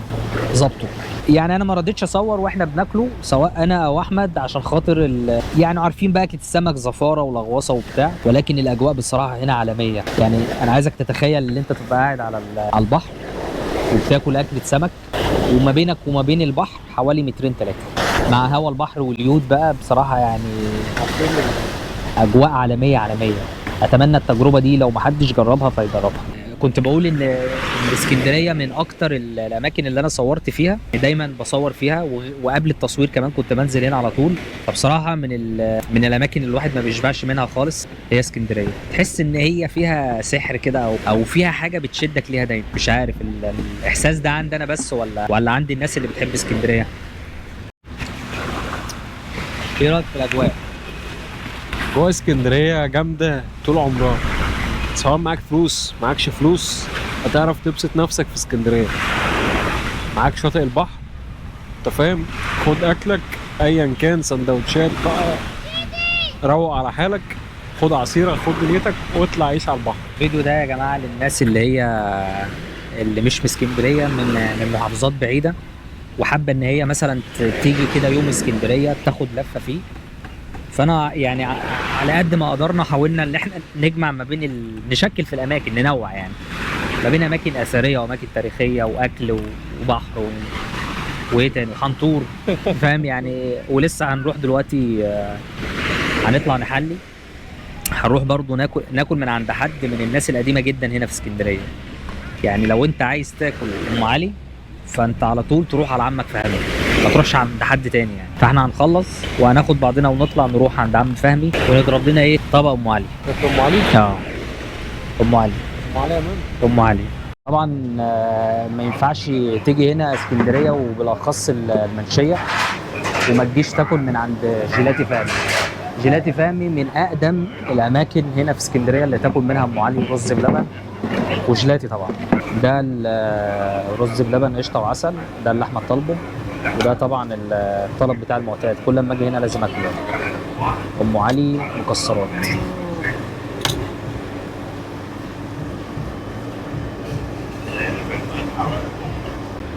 A: ظبطه يعني. انا ما رضيتش اصور واحنا بناكله سواء انا او احمد عشان خاطر يعني عارفين بقى اكله السمك زفاره ولغوصه وبتاع، ولكن الاجواء بصراحه هنا عالميه يعني. انا عايزك تتخيل ان انت تبقى قاعد على البحر وبتاكل اكله سمك وما بينك وما بين البحر حوالي مترين 3. مع هوا البحر واليود بقى بصراحه يعني اجواء عالميه عالميه. اتمنى التجربه دي لو محدش جربها فيجربها. كنت بقول ان اسكندريه من اكتر الاماكن اللي انا صورت فيها، دايما بصور فيها وقبل التصوير كمان كنت بنزل هنا على طول. فبصراحه من الاماكن اللي الواحد ما بيشبعش منها خالص هي اسكندريه. تحس ان هي فيها سحر كده او فيها حاجه بتشدك ليها دايما. مش عارف الاحساس ده عندي انا بس ولا عند الناس اللي بتحب اسكندريه. ايه رايك في الاجواء؟
C: جوه اسكندريه جامده طول عمرها، سواء معاك فلوس معاكش فلوس هتعرف تبسط نفسك في اسكندريه. معاك شاطئ البحر انت فاهم، خد اكلك ايا كان، سندوتشات بقى، روق على حالك، خد عصيرك، خد دنيتك واطلع عيش على البحر.
A: الفيديو ده يا جماعه للناس اللي مش في اسكندريه، من محافظات بعيده، وحابه ان هي مثلا تيجي كده يوم اسكندريه تاخد لفه فيه. فانا يعني على قد ما قدرنا حاولنا ان احنا نجمع ما بين نشكل في الاماكن، ننوع يعني ما بين اماكن اثريه واماكن تاريخيه واكل وبحر وايه تاني وحنطور فاهم يعني. ولسه هنروح دلوقتي هنطلع نحلي، هنروح برضو ناكل من عند حد من الناس القديمه جدا هنا في اسكندريه. يعني لو انت عايز تاكل ام علي فانت على طول تروح على عمك فهمي، ما تروحش عند حد تاني يعني. فاحنا هنخلص وهناخد بعضنا ونطلع نروح عند عم فهمي ونضرب لنا ايه طبق ام علي.
C: ام علي؟
A: اه ام علي.
C: ام علي يا مان.
A: ام علي طبعا. ما ينفعش تيجي هنا اسكندريه وبالاخص المنشيه وما تجيش تاكل من عند جيلاتي فهمي. جيلاتي فهمي من اقدم الاماكن هنا في اسكندريه اللي تاكل منها ام علي رز بلبن وجيلاتي طبعا. ده الرز بلبن قشطه وعسل، ده اللي احمد طالبه، وده طبعا الطلب بتاع المعتاد كل ما اجي هنا لازم اكله. ام علي مكسرات.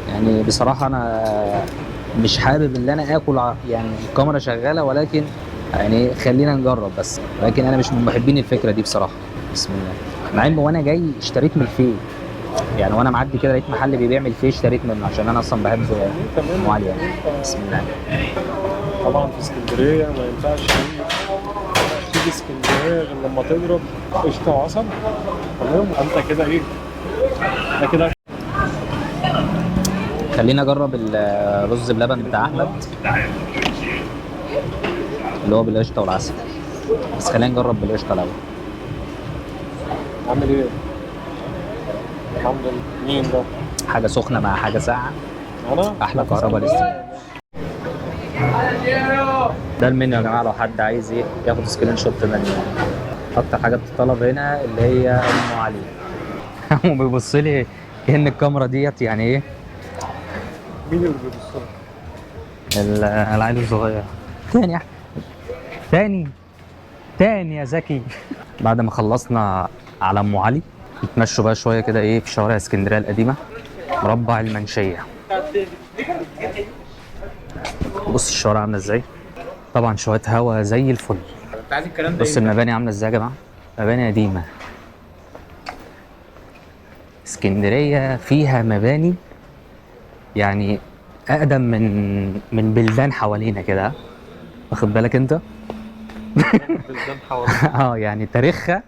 A: يعني بصراحه انا مش حابب ان انا اكل يعني الكاميرا شغاله، ولكن يعني خلينا نجرب بس. لكن انا مش من محبين الفكره دي بصراحه. بسم الله. مع ان وانا جاي اشتريت من الفيه يعني، وانا معدي كده لقيت محل بيبيع فيه اشتريت منه عشان انا اصلا بحب ام علي يعني. بسم الله.
C: طبعا في اسكندريه ما ينفعش تيجي اسكندريه غير لما تضرب قشطه وعسل. تمام. انت كده ايه؟ ده كده.
A: خلينا اجرب الرز بلبن بتاع احمد اللي هو بالقشطه والعسل. بس خلينا نجرب بالقشطه الاول.
C: عامل ايه؟ الحمد لله. مين ده؟
A: حاجه سخنه مع حاجه ساقعه.
C: انا؟
A: احلى كهرباء لسه. ده المنيو يا جماعه لو حد عايز ايه ياخد سكرين شوت منه. اكتر حاجه بتطلب هنا اللي هي ام علي. وبيبص لي كأن الكاميرا ديت يعني ايه؟
C: مين اللي بيبص لك؟
A: العيل الصغير. تاني يا احمد. تاني يا زكي. بعد ما خلصنا على ام علي نتمشوا بقى شويه كده ايه في شوارع اسكندريه القديمه، مربع المنشيه. بص الشوارع عامله ازاي، طبعا شويه هوا زي الفل.
F: انت عايز الكلام ده؟
A: بص المباني عامله ازاي يا جماعه، مباني قديمه. اسكندريه فيها مباني يعني اقدم من بلدان حوالينا كده، واخد بالك انت؟
C: بلدان حوالينا.
A: يعني تاريخها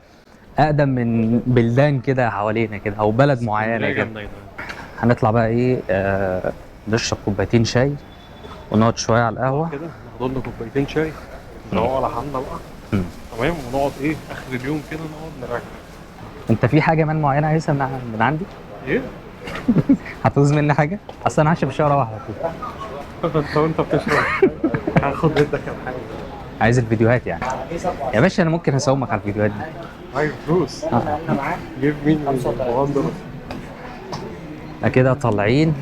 A: اقدم من بلدان كده حوالينا كده او بلد معينه كده. هنطلع بقى ايه نشرب كوبايتين شاي ونقعد شويه على القهوه
C: كده، ناخد لنا كوبايتين شاي نروق على حالنا بقى. تمام. ونقعد ايه اخر اليوم كده نقعد نراجع.
A: انت في حاجه من معينه عايزها من عندي؟
C: ايه؟
A: هتعوز مني حاجه؟ اصل انا هشرب شاي واحده كده.
C: انت بتشرب هاخد منك كام حاجه.
A: عايز الفيديوهات يعني يا باشا، انا ممكن اسومك على الفيديوهات دي.
C: عايز فلوس. جيب مين المغندر.
A: كده طالعين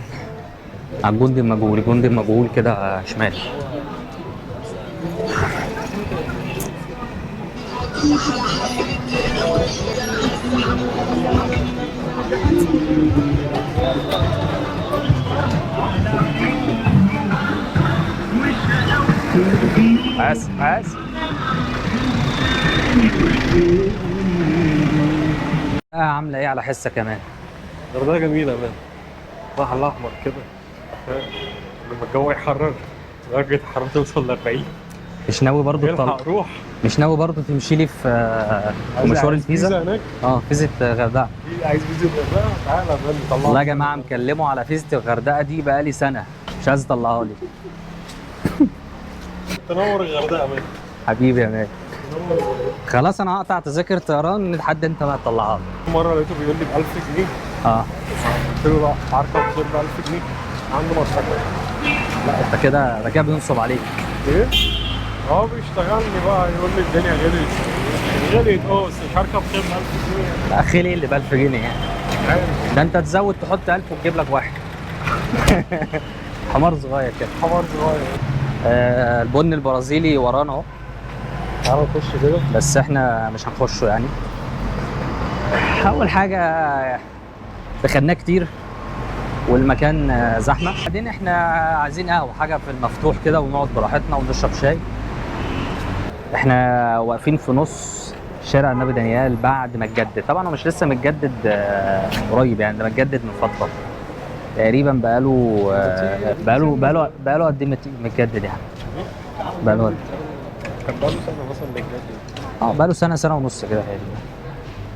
A: على الجندي المجهول. الجندي المجهول كده شمال. بس عامله ايه على حسه كمان.
C: ده جميل يا مان. البحر الاحمر كده لما الجو يحرر درجة الحرارة توصل ل 40.
A: مش ناوي برضو
C: الحق روح.
A: مش ناوي برضو تمشي لي في مشوار الفيزا؟
C: هناك.
A: فيزا الغردقه.
C: عايز فيزا الغردقة؟ تعالى بقى نطلعها.
A: والله يا جماعه مكلمه على فيزا الغردقه دي بقالي سنه مش عايز يطلعها لي.
C: تنور الغردقة بقى.
A: حبيبي يا مان. خلاص انا هقطع تذاكر طيران لحد انت ما تطلعها لي.
C: مرة لقيته بيقول لي ب 1000 جنيه. قلت له لا هركب بصير ب 1000 جنيه. عنده مصلحة.
A: لا انت كده بينصب عليك.
C: ايه؟ بيشتغلني بقى يقول لي الدنيا غليت. غليت بس مش هركب غير ب 1000 جنيه.
A: لا خلي اللي ب 1000 جنيه يعني. ده انت تزود تحط 1000 وتجيب لك واحد. حمار صغير كده.
C: حمار صغير.
A: البن البرازيلي ورانا اهو.
C: تعالى نخش كده.
A: بس احنا مش هنخشه يعني. اول حاجه دخلناه كتير والمكان زحمه. بعدين احنا عايزين قهوه حاجه في المفتوح كده ونقعد براحتنا ونشرب شاي. احنا واقفين في نص شارع النبي دانيال بعد ما اتجدد. طبعا هو مش لسه متجدد قريب يعني، ده متجدد من فتره تقريبا. بقاله قد ايه متجدد يعني؟ بقاله قد
C: كان بقاله سنة مثلا متجدد.
A: بقاله سنه ونص كده تقريبا،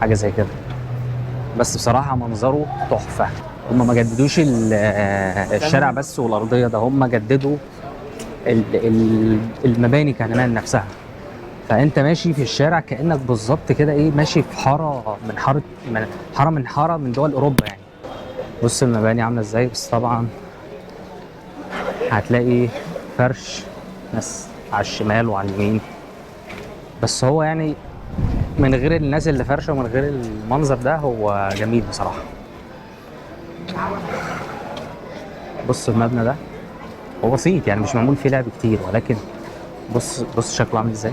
A: حاجه زي كده. بس بصراحه منظره تحفه. هم ما جددوش الشارع بس والارضيه، ده هم جددوا المباني كمان نفسها. فانت ماشي في الشارع كانك بالظبط كده ماشي في حاره من دول اوروبا يعني. بص المباني عامله ازاي. بس طبعا هتلاقي فرش ناس على الشمال وعلى اليمين، بس هو يعني من غير الناس اللي فرشه ومن غير المنظر ده هو جميل بصراحه. بص المبنى ده هو بسيط يعني، مش معمول فيه لعب كتير، ولكن بص شكله عامل ازاي.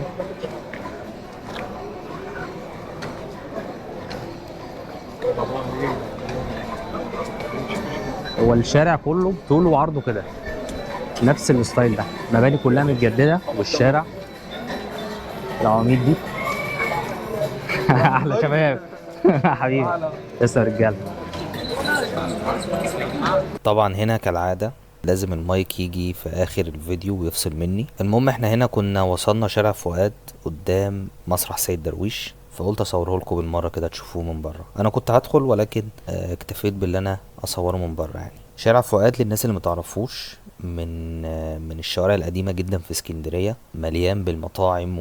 A: هو الشارع كله طوله وعرضه كده نفس الستايل ده، مباني كلها متجدده والشارع العواميد دي. احلى شباب. حبيبي لسه رجاله.
H: طبعا هنا كالعادة لازم المايك يجي في اخر الفيديو ويفصل مني. المهم احنا هنا كنا وصلنا شارع فؤاد قدام مسرح سيد درويش، فقلت اصوره لكم بالمره كده تشوفوه من بره. انا كنت هدخل ولكن اكتفيت باللي انا اصوره من بره يعني. شارع فؤاد للناس اللي متعرفوش من الشوارع القديمه جدا في اسكندريه، مليان بالمطاعم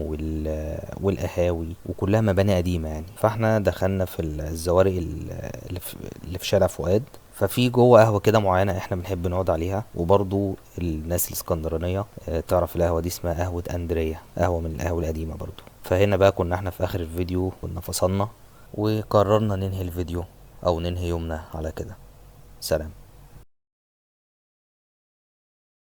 H: والقهاوي وكلها مباني قديمه يعني. فاحنا دخلنا في الزوارق اللي في شارع فؤاد، ففي جوه قهوه كده معينه احنا بنحب نقعد عليها. وبرضو الناس الاسكندرانيه تعرف القهوه دي اسمها قهوه اندريا، قهوه من القهوه القديمه برضو. فهنا بقى كنا احنا في اخر الفيديو، كنا فصلنا وقررنا ننهي الفيديو او ننهي يومنا على كده. سلام.